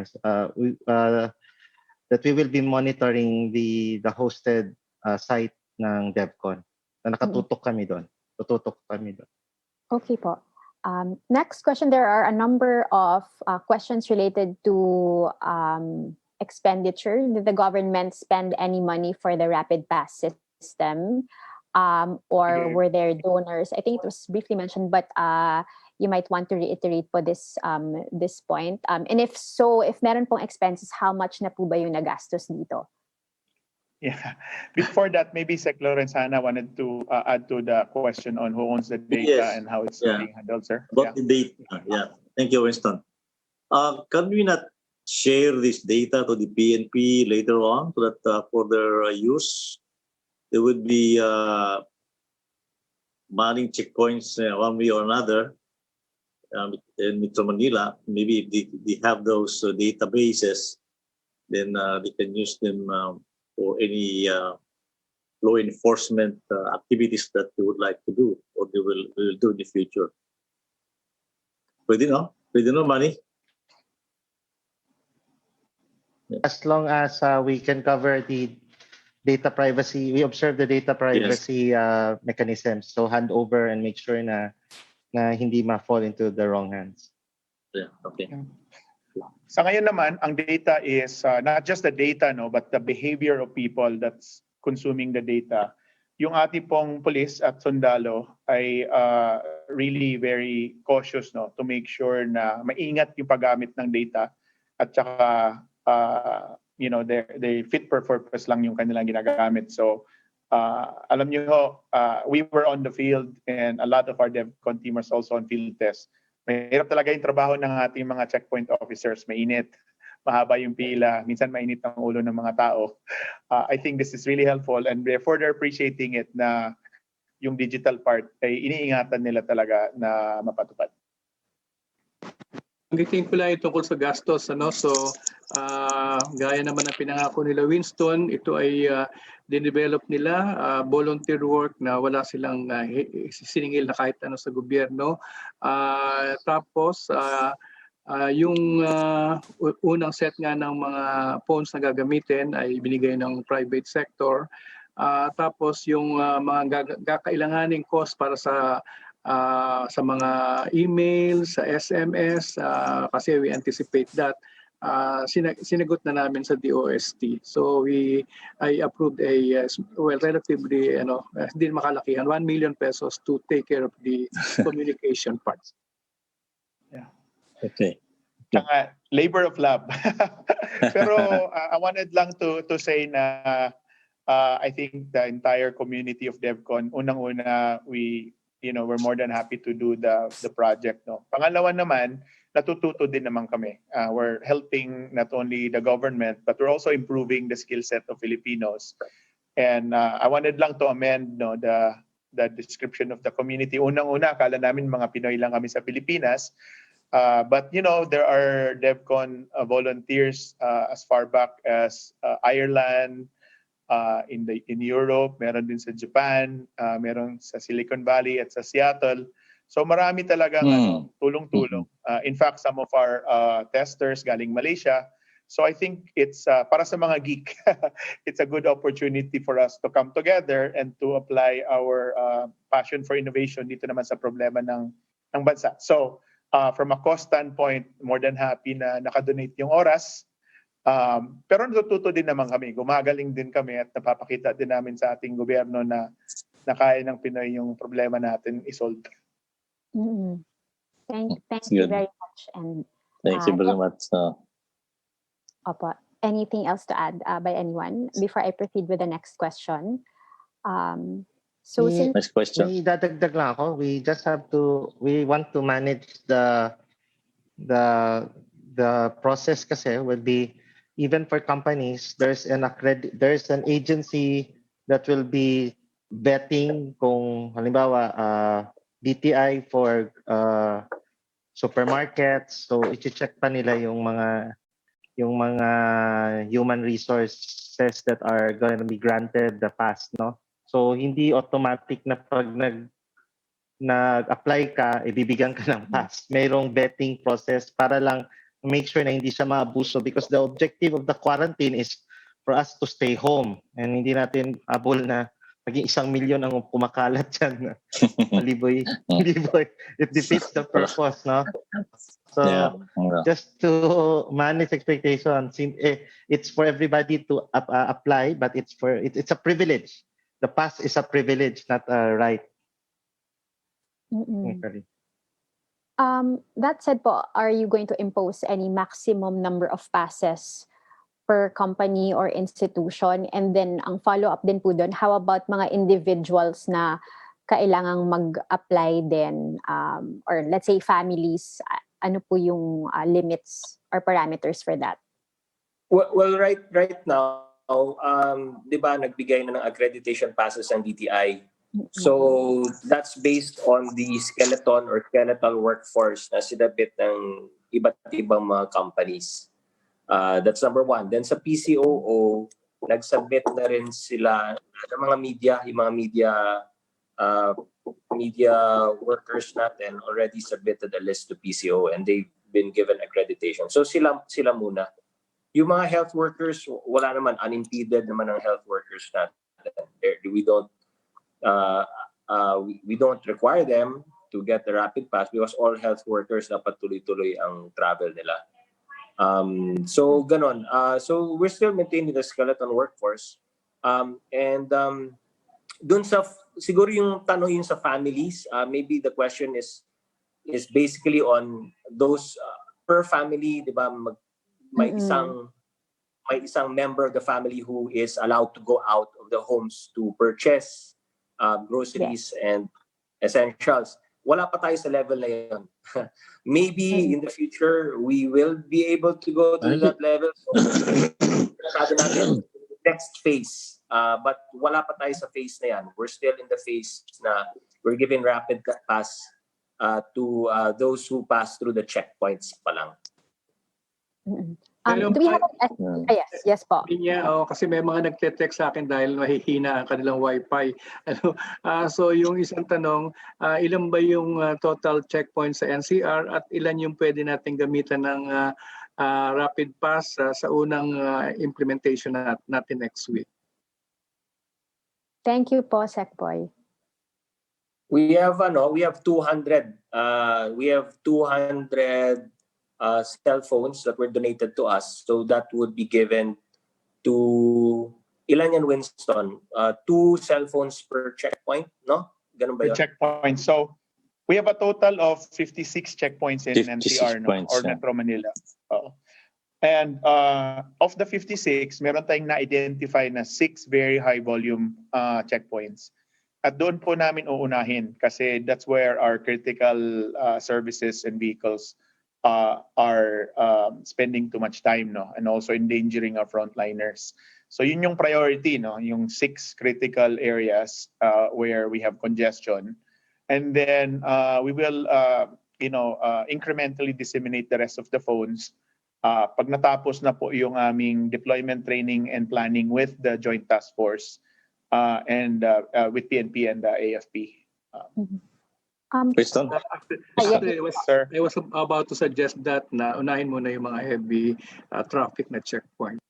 Speaker 1: that we will be monitoring the hosted site ng DevCon. Na nakatutok kami doon. Tututok kami doon.
Speaker 4: Okay po. Next question, there are a number of questions related to expenditure. Did the government spend any money for the rapid pass system? Or were there donors? I think it was briefly mentioned, but you might want to reiterate po this point. And if so, if meron pong expenses, how much na po ba yung nagastos dito?
Speaker 2: Yeah. Before that, maybe Sec Lorenzana wanted to add to the question on who owns the data and how it's being handled, sir.
Speaker 6: About the data, Thank you, Winston. Can we not share this data to the PNP later on so that for their use, there would be manning checkpoints one way or another in Metro Manila? Maybe if they have those databases, then they can use them for any law enforcement activities that they would like to do or they will do in the future. Pwede no, Manny?
Speaker 1: As long as we can cover the data privacy, we observe the data privacy mechanisms. So hand over and make sure na hindi ma-fall into the wrong hands.
Speaker 6: Yeah, okay.
Speaker 2: Sa ngayon naman, ang data is not just the data, no, but the behavior of people that's consuming the data. Yung ating pong police at sundalo ay really very cautious, no, to make sure na maingat yung paggamit ng data at saka they fit for purpose lang yung kanilang ginagamit. So alam niyo, we were on the field and a lot of our DevCon teamers also on field tests. Mahirap talaga yung trabaho ng ating mga checkpoint officers. Mainit, mahaba yung pila, minsan mainit ang ulo ng mga tao. I think this is really helpful and therefore they're appreciating it na yung digital part ay iniingatan nila talaga na mapatupad.
Speaker 3: Ngiting ko lang tungkol sa gastos, ano? So, gaya naman ng pinangako nila Winston, ito ay dinevelop nila, volunteer work na wala silang siningil na kahit ano sa gobyerno. Tapos, yung unang set nga ng mga phones na gagamitin ay binigay ng private sector. Tapos, yung mga kakailanganing cost para sa mga email, sa SMS, kasi we anticipate that. sinagot na namin sa DOST. So I approved a relatively hindi makalakihan 1 million pesos to take care of the communication parts.
Speaker 6: Okay.
Speaker 2: Labor of love. Pero I wanted lang to say na I think the entire community of DevCon, unang-una, we're more than happy to do the project. No? Pangalawa naman, natututo din naman kami. We're helping not only the government, but we're also improving the skill set of Filipinos. And I wanted lang to amend the description of the community. Unang-una, akala namin mga Pinoy lang kami sa Pilipinas. But there are DevCon volunteers as far back as Ireland, in Europe, meron din sa Japan, meron sa Silicon Valley at sa Seattle. So marami talagang tulong-tulong. In fact, some of our testers galing Malaysia. So I think it's para sa mga geek, it's a good opportunity for us to come together and to apply our passion for innovation dito naman sa problema ng bansa. So from a cost standpoint, more than happy na nakadonate yung oras. Pero natututo din naman kami, gumagaling din kami at napapakita din namin sa ating gobyerno na kaya ng Pinoy yung problema natin isolve.
Speaker 4: Mm-hmm. Thank you very much. And
Speaker 6: thank you very much.
Speaker 4: Opo. Anything else to add by anyone before I proceed with the next question?
Speaker 6: Next question.
Speaker 1: May dadagdag lang ako. We want to manage the process kasi will be, even for companies, there's an agency that will be vetting kung halimbawa DTI for supermarkets. So i-check pa nila yung mga human resources that are going to be granted the pass, no? So hindi automatic na pag nag-apply ka, ibibigyan ka ng pass. Mayroong vetting process para lang make sure na hindi siya maabuso, because the objective of the quarantine is for us to stay home, and hindi natin abol na maging 1 milyon ang kumakalat dyan. Liboy. It defeats the purpose, no? So, just to manage expectations, it's for everybody to apply, but it's a privilege. The pass is a privilege, not a right. Okay.
Speaker 4: That said po, are you going to impose any maximum number of passes per company or institution? And then ang follow-up din po doon, how about mga individuals na kailangang mag-apply din, or let's say families, ano po yung limits or parameters for that?
Speaker 7: Well, right now, di ba nagbigay na ng accreditation passes ang DTI. So that's based on the skeleton or skeletal workforce na sinabit ng iba't ibang mga companies. That's number one. Then sa PCOO, nag-submit na rin sila ng mga media, yung mga media workers natin already submitted a list to PCO and they've been given accreditation. So sila muna. Yung mga health workers, wala naman, unimpeded naman ang health workers natin. We don't require them to get the rapid pass because all health workers dapat tuloy-tuloy ang travel nila. So ganon. So we're still maintaining the skeleton workforce. Dun sa siguro yung tanong yun sa families, maybe the question is basically on those per family, di ba? May isang member of the family who is allowed to go out of the homes to purchase groceries and essentials. Wala pa tayo sa level na yun. Maybe in the future, we will be able to go to that level. So, natin, next phase. But wala pa tayo sa phase na yan. We're still in the phase na we're giving rapid pass to those who pass through the checkpoints pa lang.
Speaker 4: Do we have yes po.
Speaker 3: Kasi may mga nagte-text sa akin dahil mahihina ang kanilang wifi. So yung isang tanong, ilan ba yung total checkpoints sa NCR at ilan yung pwede natin gamitan ng rapid pass sa unang implementation natin next week?
Speaker 4: Thank you po, Secboy.
Speaker 7: We have 200. We have 200 cell phones that were donated to us. So that would be given to ilan yan, Winston? 2 cell phones per checkpoint, no? Ganun ba
Speaker 2: Per
Speaker 7: yun?
Speaker 2: checkpoint. So we have a total of 56 checkpoints in
Speaker 8: 56
Speaker 2: NCR, no?
Speaker 8: points,
Speaker 2: Or
Speaker 8: yeah.
Speaker 2: Metro Manila. Oo. And of the 56, meron tayong na-identify na 6 very high volume checkpoints. At doon po namin uunahin kasi that's where our critical services and vehicles are spending too much time, no, and also endangering our frontliners. So yun yung priority, no, yung 6 critical areas where we have congestion, and then we will incrementally disseminate the rest of the phones. Pag natapos na po yung aming deployment training and planning with the Joint Task Force and with PNP and the AFP.
Speaker 8: Winston?
Speaker 3: Actually,
Speaker 2: Sir.
Speaker 3: I was about to suggest that na unahin muna yung mga heavy traffic na checkpoint.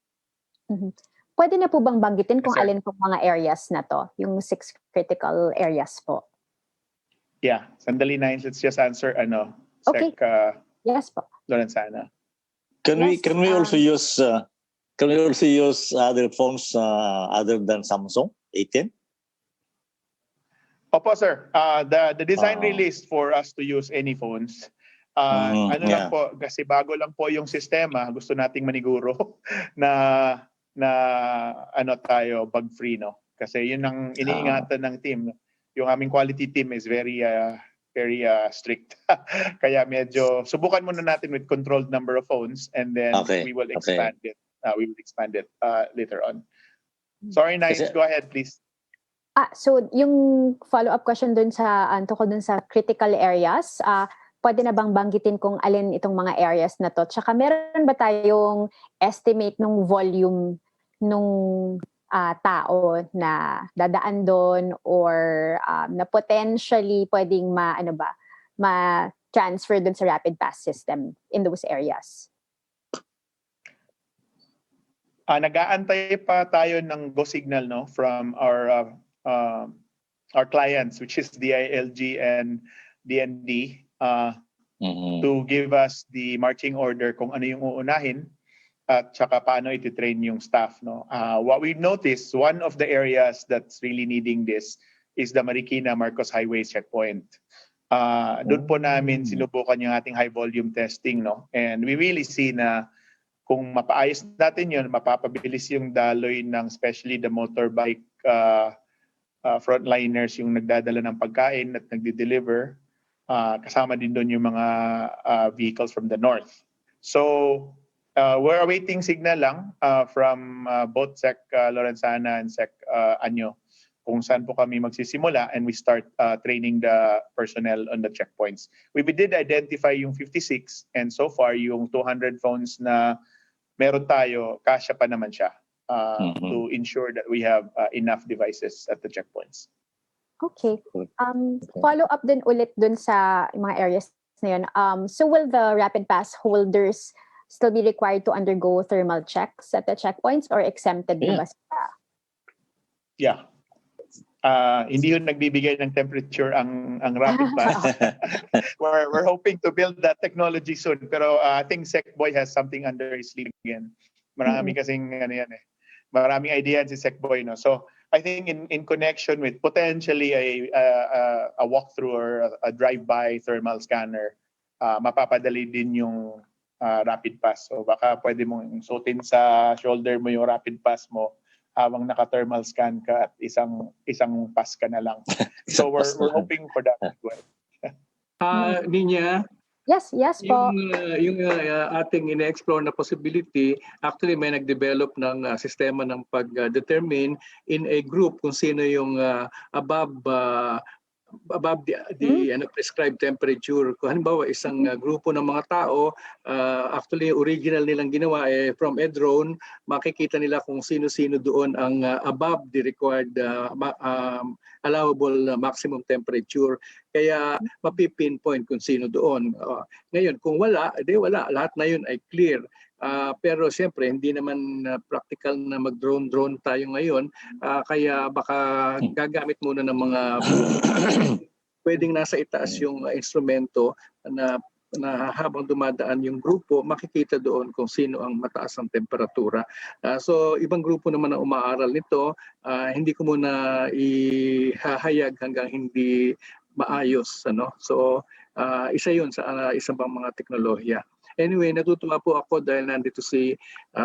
Speaker 4: Pwede na po bang banggitin kung
Speaker 2: Yes, sir.
Speaker 4: alin pong mga areas na to, yung 6 critical areas po?
Speaker 2: Yeah, sandali na, let's just answer
Speaker 4: Okay.
Speaker 2: Sec
Speaker 4: Yes po.
Speaker 2: Lorenzana.
Speaker 8: Can
Speaker 4: Yes,
Speaker 8: we also use other phones other than Samsung 18?
Speaker 2: Opo, sir. The design
Speaker 8: Ah.
Speaker 2: release for us to use any phones. Lang
Speaker 8: Yeah.
Speaker 2: po, kasi bago lang po yung sistema, gusto nating maniguro na tayo bug free, no? Kasi yun ang iniingatan ng team. Yung aming quality team is very strict. Kaya medyo subukan muna natin with controlled number of phones, and then
Speaker 8: Okay,
Speaker 2: we will
Speaker 8: okay.
Speaker 2: expand it. We will expand it later on. Sorry, Nines,
Speaker 8: Kasi-
Speaker 2: go ahead, please.
Speaker 4: So yung follow-up question dun sa tungkol dun sa critical areas, pwede na bang banggitin kung alin itong mga areas na to? Tsaka meron ba tayong estimate nung volume nung tao na dadaan doon or na potentially pwedeng ma-transfer dun sa rapid pass system in those areas?
Speaker 2: Nag-aantay pa tayo ng go signal, no, from our clients, which is DILG and DND, to give us the marching order kung ano yung uunahin at saka paano iti-train yung staff, no. What we noticed, one of the areas that's really needing this is the Marikina Marcos Highway checkpoint. Doon po namin sinubukan yung ating high volume testing, no, and we really see na kung mapaayos natin yun, mapapabilis yung daloy ng especially the motorbike frontliners, yung nagdadala ng pagkain at nagde-deliver. Kasama din doon yung mga vehicles from the north. So we're awaiting signal lang from both Sec Lorenzana and Sec Anyo kung saan po kami magsisimula, and we start training the personnel on the checkpoints. We did identify yung 56, and so far yung 200 phones na meron tayo, kasya pa naman siya to ensure that we have enough devices at the checkpoints.
Speaker 4: Okay. Follow up din ulit dun sa mga areas na yun. So will the rapid pass holders still be required to undergo thermal checks at the checkpoints or exempted na ba sila?
Speaker 2: Yeah. Hindi yun nagbibigay ng temperature ang rapid pass. We're hoping to build that technology soon. Pero I think Secboy has something under his sleeve again. Marami kasing maraming idea si Secboy, no. So I think in connection with potentially a walkthrough or a drive-by thermal scanner, mapapadali din yung rapid pass. So baka pwede mong suotin sa shoulder mo yung rapid pass mo habang naka-thermal scan ka at isang pass ka na lang. So we're hoping for that as well.
Speaker 3: Ninya,
Speaker 4: Yes po.
Speaker 3: yung ating ine-explore na possibility, actually may nag-develop ng sistema ng pag-determine in a group kung sino yung above the prescribed temperature. Kung halimbawa isang grupo ng mga tao, actually original nilang ginawa from a drone, makikita nila kung sino-sino doon ang above the required allowable maximum temperature. Kaya mapipinpoint kung sino doon. Ngayon, kung wala, wala. Lahat na yun ay clear. Pero siyempre, hindi naman practical na mag-drone tayo ngayon. Kaya baka gagamit muna ng mga pwedeng nasa itaas yung instrumento na na habang dumadaan yung grupo, makikita doon kung sino ang mataas ang temperatura. So ibang grupo naman ang umaaral nito, hindi ko muna ihahayag hanggang hindi maayos. So isa yun sa isang pang mga teknolohiya. Anyway, natutuwa po ako dahil nandito si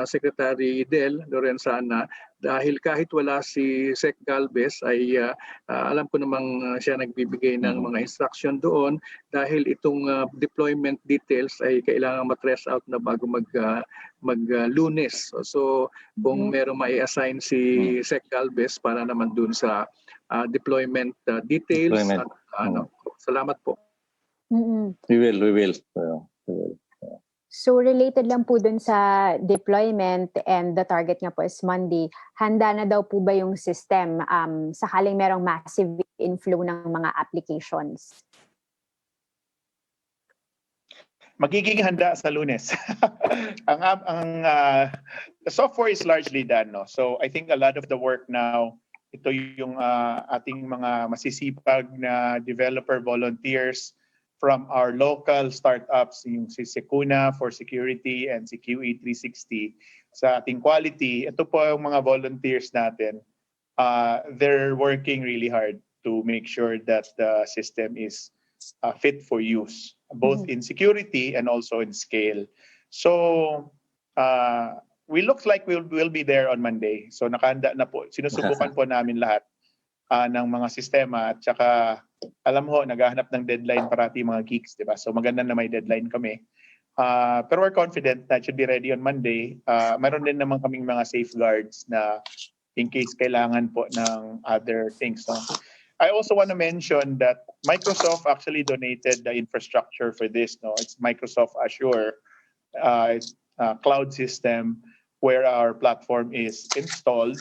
Speaker 3: Secretary Del Lorenzana, dahil kahit wala si Sec Galvez ay alam ko namang siya nagbibigay ng mga instruction doon, dahil itong deployment details ay kailangan ma-trace out na bago mag-Lunes. So kung merong mai-assign si Sec Galvez para naman dun sa deployment details. Salamat po.
Speaker 8: We will.
Speaker 4: So related lang po dun sa deployment, and the target nga po is Monday, handa na daw po ba yung system sakaling merong massive inflow ng mga applications?
Speaker 2: Magiging handa sa Lunes. The software is largely done, no? So I think a lot of the work now, ito yung ating mga masisipag na developer volunteers from our local startups, yung si Secuna for security and si QE360 sa ating quality. Ito po yung mga volunteers natin. They're working really hard to make sure that the system is fit for use, both in security and also in scale. So we look like we'll be there on Monday. So nakahanda na po. Sinusubukan po namin lahat ng mga sistema, at saka alam ho, naghahanap ng deadline parati mga geeks, di ba? So maganda na may deadline kami. Pero we're confident that it should be ready on Monday. Meron din naman kaming mga safeguards na in case kailangan po ng other things. No? I also want to mention that Microsoft actually donated the infrastructure for this. No, it's Microsoft Azure cloud system where our platform is installed.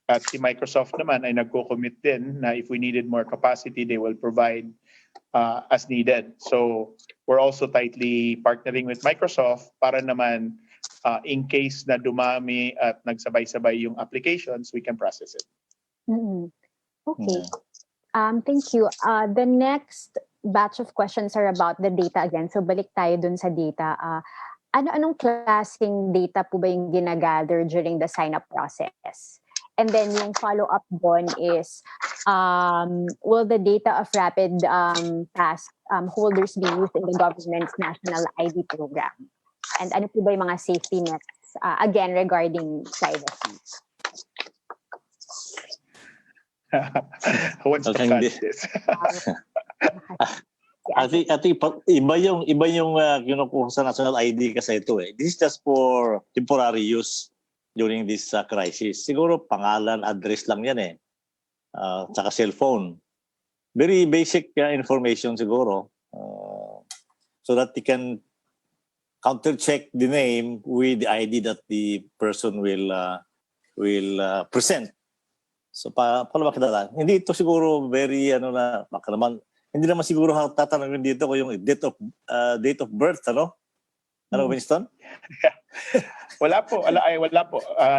Speaker 2: At si Microsoft naman ay nagko-commit din na if we needed more capacity, they will provide as needed. So we're also tightly partnering with Microsoft para naman in case na dumami at nagsabay-sabay yung applications, we can process it.
Speaker 4: Okay. Thank you. The next batch of questions are about the data again. So balik tayo dun sa data. Ano-anong klaseng data po ba yung ginagather during the sign-up process? And then yung follow-up doon is, will the data of rapid pass holders be used in the government's national ID program? And ano po ba yung mga safety nets, again, regarding privacy?
Speaker 2: Who wants to catch this?
Speaker 8: I think iba yung kinukuha sa national ID kasi ito eh. This is just for temporary use during this crisis. Siguro pangalan, address lang yan eh. Tsaka cellphone. Very basic information siguro. So that you can counter-check the name with the ID that the person will present. So para makilala. Hindi ito siguro very baka naman hindi naman siguro tatanungin dito ko yung date of birth, ano? Ano, Winston?
Speaker 2: Wala po.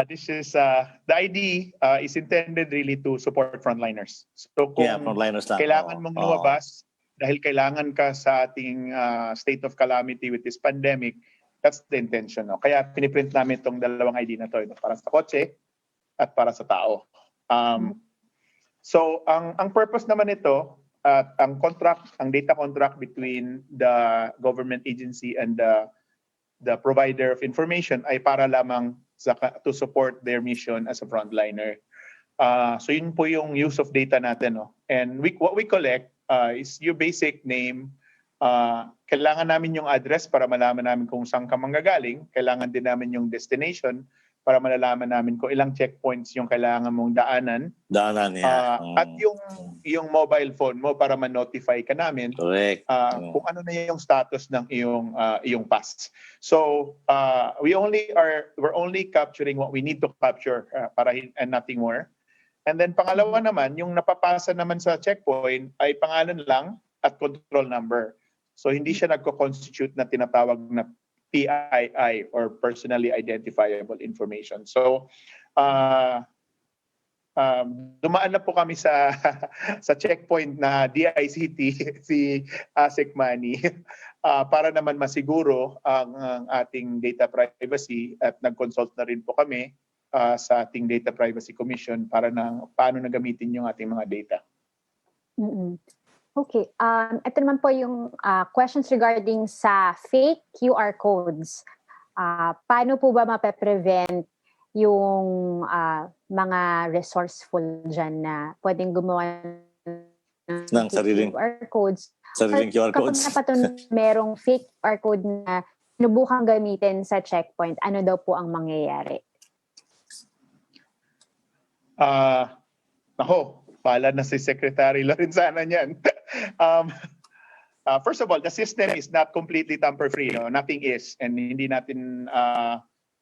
Speaker 2: This is the ID is intended really to support frontliners. So kung
Speaker 8: frontliners lang.
Speaker 2: Kailangan mong lumabas dahil kailangan ka sa ating state of calamity with this pandemic, that's the intention. No? Kaya piniprint namin itong dalawang ID na to, para sa kotse at para sa tao. So ang purpose naman ito, ang data contract between the government agency and the provider of information ay para lamang to support their mission as a frontliner. So yun po yung use of data natin. No? And what we collect is your basic name. Kailangan namin yung address para malaman namin kung saan ka manggagaling. Kailangan din namin yung destination para malalaman namin kung ilang checkpoints yung kailangan mong daanan. At yung mobile phone mo para ma-notify ka namin.
Speaker 8: Correct.
Speaker 2: Kung ano na yung status ng iyong pass. So we're only capturing what we need to capture and nothing more. And then pangalawa naman, yung napapasa naman sa checkpoint ay pangalan lang at control number. So hindi siya nagko-constitute na tinatawag na PII or personally identifiable information. So dumaan na po kami sa sa checkpoint na DICT si ASEC Manny para naman masiguro ang ating data privacy at nag-consult na rin po kami sa ating Data Privacy Commission para paano na gamitin yung ating mga data.
Speaker 4: Okay. Ito naman po yung questions regarding sa fake QR codes. Paano po ba mape-prevent yung mga resourceful dyan na pwedeng gumawa
Speaker 8: ng sariling
Speaker 4: QR codes?
Speaker 8: QR codes.
Speaker 4: Kapag merong fake QR code na sinubukang gamitin sa checkpoint, ano daw po ang mangyayari?
Speaker 2: Pala na si Secretary Lorenzana niyan. First of all, the system is not completely tamper-free. No? Nothing is. And hindi natin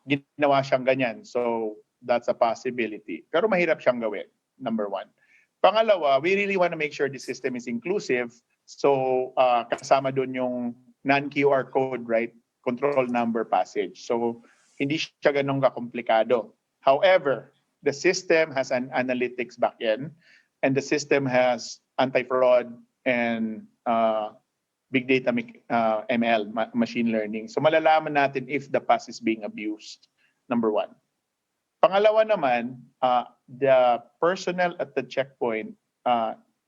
Speaker 2: ginawa siyang ganyan. So, that's a possibility. Pero mahirap siyang gawin, number one. Pangalawa, we really want to make sure the system is inclusive. So, kasama doon yung non-QR code, right? Control number passage. So, hindi siya ganun kakomplikado. However, the system has an analytics backend, and the system has anti-fraud and big data ML, machine learning. So malalaman natin if the pass is being abused, number one. Pangalawa naman, the personnel at the checkpoint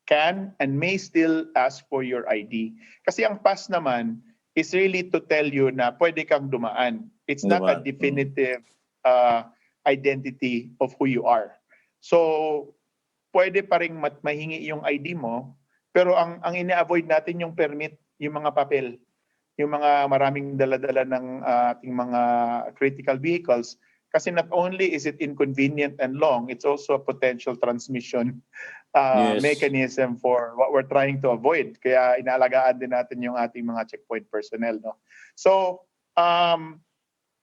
Speaker 2: can and may still ask for your ID. Kasi ang pass naman is really to tell you na pwede kang dumaan. It's not a definitive identity of who you are. So, pwede pa rin mahingi yung ID mo, pero ang ina-avoid natin yung permit, yung mga papel, yung mga maraming dala-dala ng ating mga critical vehicles. Kasi not only is it inconvenient and long, it's also a potential transmission mechanism for what we're trying to avoid. Kaya inaalagaan din natin yung ating mga checkpoint personnel. No? So,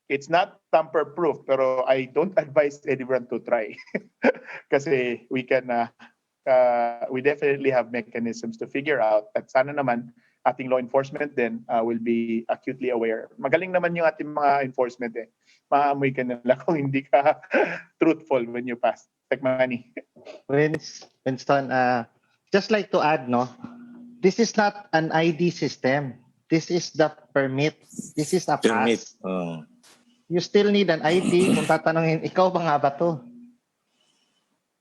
Speaker 2: it's not tamper-proof, pero I don't advise anyone to try. Kasi we definitely have mechanisms to figure out at sana naman ating law enforcement din will be acutely aware. Magaling naman yung ating mga enforcement eh. Maamoy ka nila kung hindi ka truthful when you pass. Tekmani.
Speaker 1: Winston, just like to add, no, this is not an ID system. This is the permit. This is a pass.
Speaker 8: Permit.
Speaker 1: You still need an ID kung tatanungin, ikaw ba nga ba to?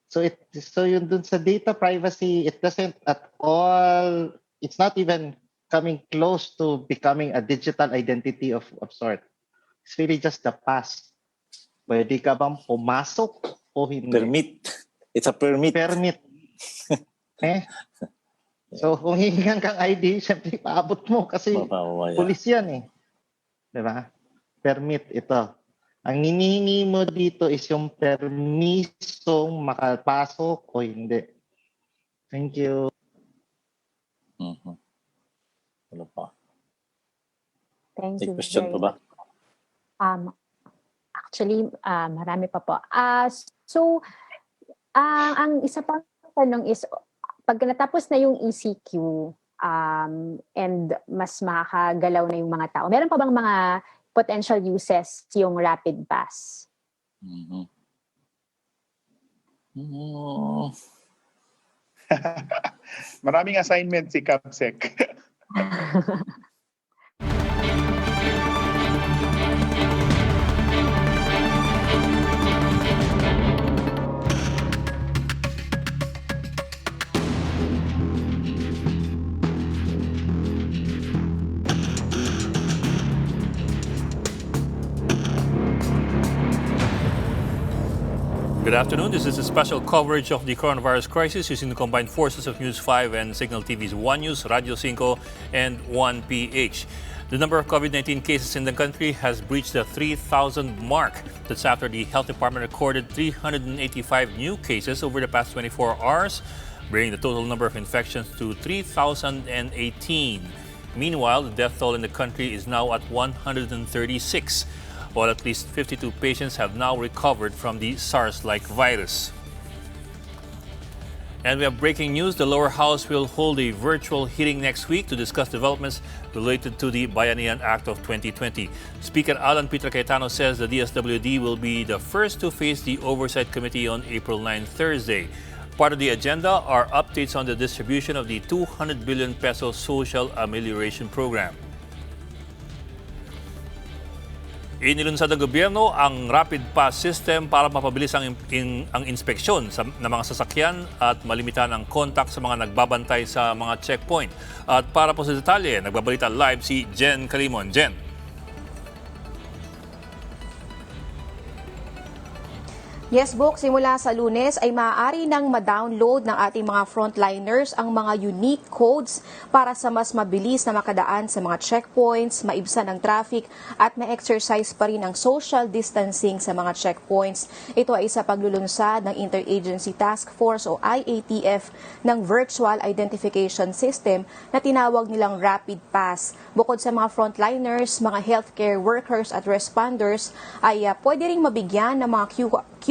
Speaker 1: So yun dun sa data privacy, it doesn't at all, it's not even coming close to becoming a digital identity of sort. It's really just the pass. Pwede ka bang pumasok o hindi?
Speaker 8: Permit. It's a permit.
Speaker 1: Permit. So kung hihingan kang ID, syempre paabot mo kasi pulis yan eh. Diba? Permit ito. Ang hinihingi mo dito is yung permisong makapasok o hindi. Thank you.
Speaker 8: Ano pa?
Speaker 4: Thank you.
Speaker 8: May question pa ba?
Speaker 4: Actually, marami pa po. So, ang isa pang tanong is, pag natapos na yung ECQ, and mas makakagalaw na yung mga tao, meron pa bang mga potential uses yung rapid pass?
Speaker 2: Maraming assignment si Capsec.
Speaker 9: Good afternoon. This is a special coverage of the coronavirus crisis using the combined forces of News 5 and Signal TV's One News, Radio 5, and 1PH. The number of COVID-19 cases in the country has breached the 3,000 mark. That's after the Health Department recorded 385 new cases over the past 24 hours, bringing the total number of infections to 3,018. Meanwhile, the death toll in the country is now at 136. While at least 52 patients have now recovered from the SARS-like virus. And we have breaking news. The lower house will hold a virtual hearing next week to discuss developments related to the Bayanihan Act of 2020. Speaker Alan Peter Cayetano says the DSWD will be the first to face the Oversight Committee on April 9, Thursday. Part of the agenda are updates on the distribution of the 200 billion peso social amelioration program. Inilunsad ng gobyerno ang rapid pass system para mapabilis ang inspeksyon ng mga sasakyan at malimitahan ang kontak sa mga nagbabantay sa mga checkpoint. At para po sa detalye, nagbabalita live si Jen Calimon. Jen.
Speaker 10: Yes, Bok, simula sa Lunes ay maaari nang ma-download ng ating mga frontliners ang mga unique codes para sa mas mabilis na makadaan sa mga checkpoints, maibsan ang traffic at ma-exercise pa rin ang social distancing sa mga checkpoints. Ito ay sa paglulunsad ng Interagency Task Force o IATF ng Virtual Identification System na tinawag nilang Rapid Pass. Bukod sa mga frontliners, mga healthcare workers at responders ay pwede ring mabigyan ng mga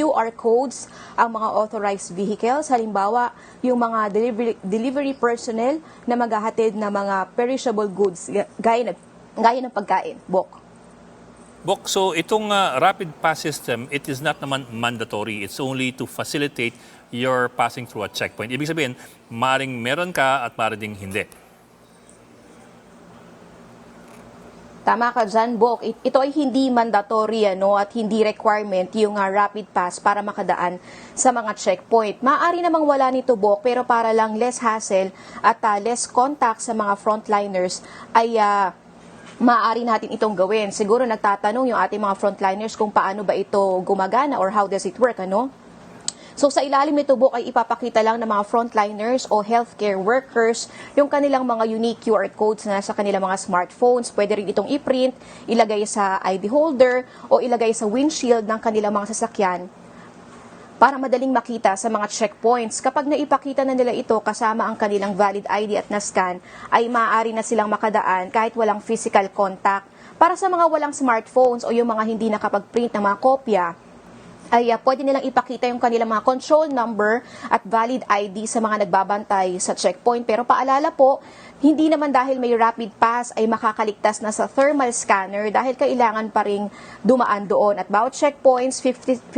Speaker 10: QR codes ang mga authorized vehicles. Halimbawa, yung mga delivery personnel na maghahatid ng mga perishable goods gaya ng pagkain. Bok,
Speaker 9: so itong rapid pass system, it is not naman mandatory. It's only to facilitate your passing through a checkpoint. Ibig sabihin, maring meron ka at maring ding hindi.
Speaker 10: Tama ka dyan, Bok. Ito ay hindi mandatory at hindi requirement yung rapid pass para makadaan sa mga checkpoint. Maaari namang wala nito, Bok, pero para lang less hassle at less contact sa mga frontliners ay maaari natin itong gawin. Siguro nagtatanong yung ating mga frontliners kung paano ba ito gumagana or how does it work, So sa ilalim nito, Bok, ay ipapakita lang ng mga frontliners o healthcare workers yung kanilang mga unique QR codes na sa kanilang mga smartphones. Pwede rin itong i-print, ilagay sa ID holder o ilagay sa windshield ng kanilang mga sasakyan para madaling makita sa mga checkpoints. Kapag naipakita na nila ito kasama ang kanilang valid ID at na-scan, ay maaari na silang makadaan kahit walang physical contact. Para sa mga walang smartphones o yung mga hindi nakapag-print ng mga kopya, ay pwede nilang ipakita yung kanilang mga control number at valid ID sa mga nagbabantay sa checkpoint. Pero paalala po, hindi naman dahil may rapid pass ay makakaligtas na sa thermal scanner dahil kailangan pa ring dumaan doon. At bawat checkpoints, 56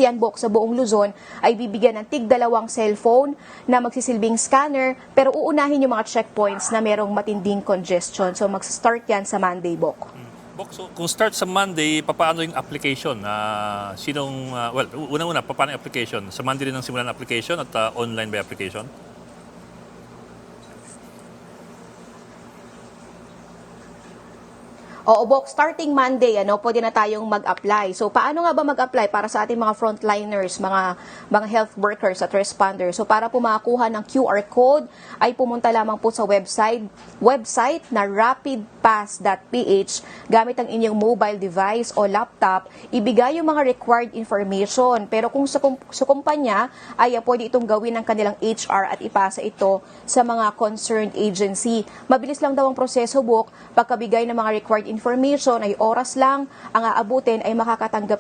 Speaker 10: yan, Bok, sa buong Luzon, ay bibigyan ng tig-2 cellphone na magsisilbing scanner, pero uunahin yung mga checkpoints na merong matinding congestion. So mag-start yan sa Monday, Bok.
Speaker 9: Bok, so kung start sa Monday, paano yung application? Unang-una, paano yung application? Sa Monday rin ang simulan ng application at online by application?
Speaker 10: Oo, Bok, starting Monday, pwede na tayong mag-apply. So, paano nga ba mag-apply para sa ating mga frontliners, mga health workers at responders? So, para po makakuha ng QR code, ay pumunta lamang po sa website na rapidpass.ph. Gamit ang inyong mobile device o laptop, ibigay yung mga required information. Pero kung sa kumpanya, ay pwede itong gawin ng kanilang HR at ipasa ito sa mga concerned agency. Mabilis lang daw ang proseso, Bok. Pagkabigay ng mga required information ay oras lang ang aabutin ay makakatanggap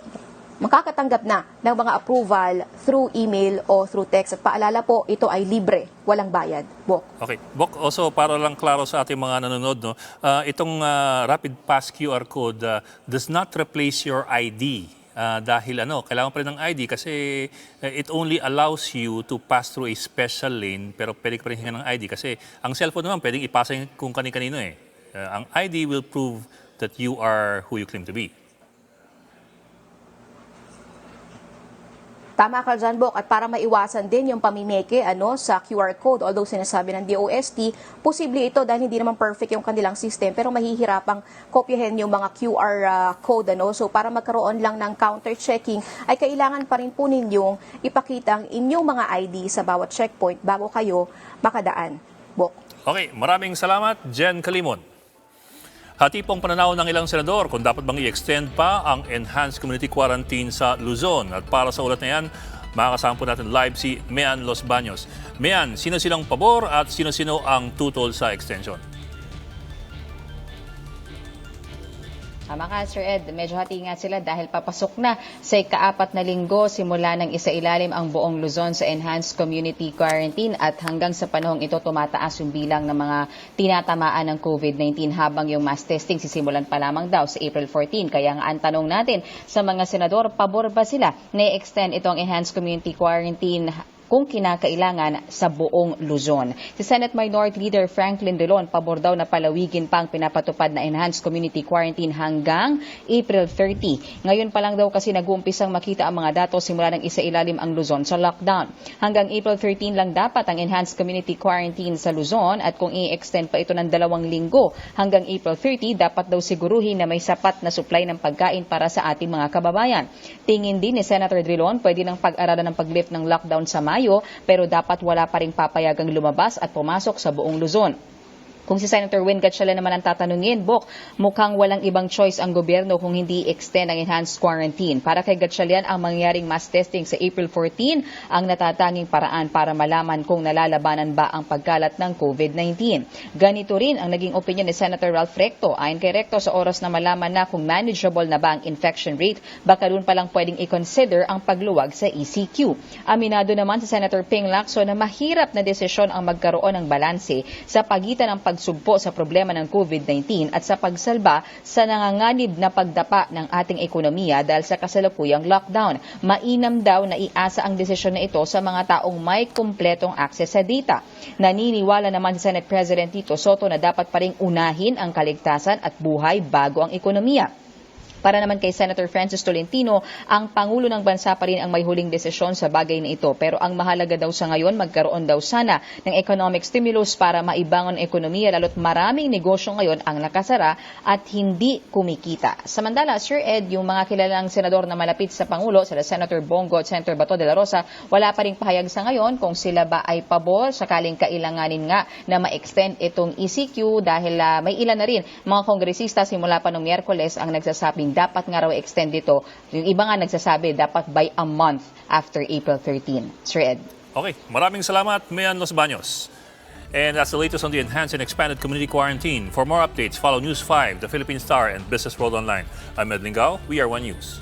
Speaker 10: na ng mga approval through email o through text. At paalala po, ito ay libre, walang bayad. Bok.
Speaker 9: Okay. Bok, also para lang klaro sa ating mga nanonood, itong Rapid Pass QR code does not replace your ID. Dahil kailangan pa rin ng ID kasi it only allows you to pass through a special lane, pero pwede pa rin hingan ng ID kasi ang cellphone naman pwedeng ipasa kung kani-kanino eh. Ang ID will prove that you are who you claim to be.
Speaker 10: Tama ka dyan, Bok. At para maiwasan din yung pamimeke sa QR code, although sinasabi ng DOST, posible ito dahil hindi naman perfect yung kanilang system, pero mahihirapang kopyahin yung mga QR code. So para magkaroon lang ng counter-checking, ay kailangan pa rin po ninyong ipakita ang inyong mga ID sa bawat checkpoint bago kayo makadaan. Bok.
Speaker 9: Okay, maraming salamat, Jen Calimon. Hati pong pananaw ng ilang senador kung dapat bang i-extend pa ang enhanced community quarantine sa Luzon. At para sa ulat na yan, makakasama po natin live si Mean Los Baños. Mean, sino silang pabor at sino-sino ang tutol sa extension?
Speaker 11: Tama ka, Sir Ed. Medyo hati nga sila dahil papasok na sa ika-4 na linggo simula ng isailalim ang buong Luzon sa Enhanced Community Quarantine at hanggang sa panahong ito tumataas yung bilang ng mga tinatamaan ng COVID-19 habang yung mass testing sisimulan pa lamang daw sa April 14. Kaya nga ang tanong natin sa mga senador, pabor ba sila na i-extend itong Enhanced Community Quarantine kung kinakailangan sa buong Luzon. Si Senate Minority Leader Franklin Drilon, pabor daw na palawigin pa ang pinapatupad na Enhanced Community Quarantine hanggang April 30. Ngayon pa lang daw kasi nag-uumpisang makita ang mga datos simula ng isailalim ang Luzon sa lockdown. Hanggang April 13 lang dapat ang Enhanced Community Quarantine sa Luzon at kung i-extend pa ito ng 2 linggo hanggang April 30, dapat daw siguruhin na may sapat na supply ng pagkain para sa ating mga kababayan. Tingin din ni Senator Drilon, pwede ng pag-aralan ng pag-lift ng lockdown sa Mayo, pero dapat wala pa ring papayagang lumabas at pumasok sa buong Luzon. Kung si Senator Win Gatchalian naman ang tatanungin, Bok, mukhang walang ibang choice ang gobyerno kung hindi extend ang enhanced quarantine. Para kay Gatchalian, ang mangyaring mass testing sa April 14 ang natatanging paraan para malaman kung nalalabanan ba ang pagkalat ng COVID-19. Ganito rin ang naging opinion ni Senator Ralph Recto. Ayon kay Recto, sa oras na malaman na kung manageable na ba ang infection rate, baka doon pa lang pwedeng i-consider ang pagluwag sa ECQ. Aminado naman si Senator Ping Lacson na mahirap na desisyon ang magkaroon ng balanse sa pagitan ng pagsugpo sa problema ng COVID-19 at sa pagsalba sa nanganganib na pagdapa ng ating ekonomiya dahil sa kasalukuyang lockdown. Mainam daw na iasa ang desisyon na ito sa mga taong may kumpletong access sa data. Naniniwala naman si Senate President Tito Soto na dapat pa ring unahin ang kaligtasan at buhay bago ang ekonomiya. Para naman kay Senator Francis Tolentino, ang Pangulo ng Bansa pa rin ang may huling desisyon sa bagay na ito. Pero ang mahalaga daw sa ngayon, magkaroon daw sana ng economic stimulus para maibangon ang ekonomiya, lalo't maraming negosyo ngayon ang nakasara at hindi kumikita. Samantala, Sir Ed, yung mga kilalang senador na malapit sa Pangulo, sila Senator Bongo at Senator Bato de la Rosa, wala pa ring pahayag sa ngayon kung sila ba ay pabor sakaling kailanganin nga na ma-extend itong ECQ dahil may ilan na rin mga kongresista simula pa noong Miyerkules ang nagsasabing dapat nga raw extend ito. Yung iba nga nagsasabi dapat by a month after April 13. Sir Ed.
Speaker 9: Okay, maraming salamat, Mayan Los Baños. And that's the latest on the enhanced and expanded community quarantine. For more updates, follow News 5, The Philippine Star, and Business World Online. I'm Ed Lingao. We are One News.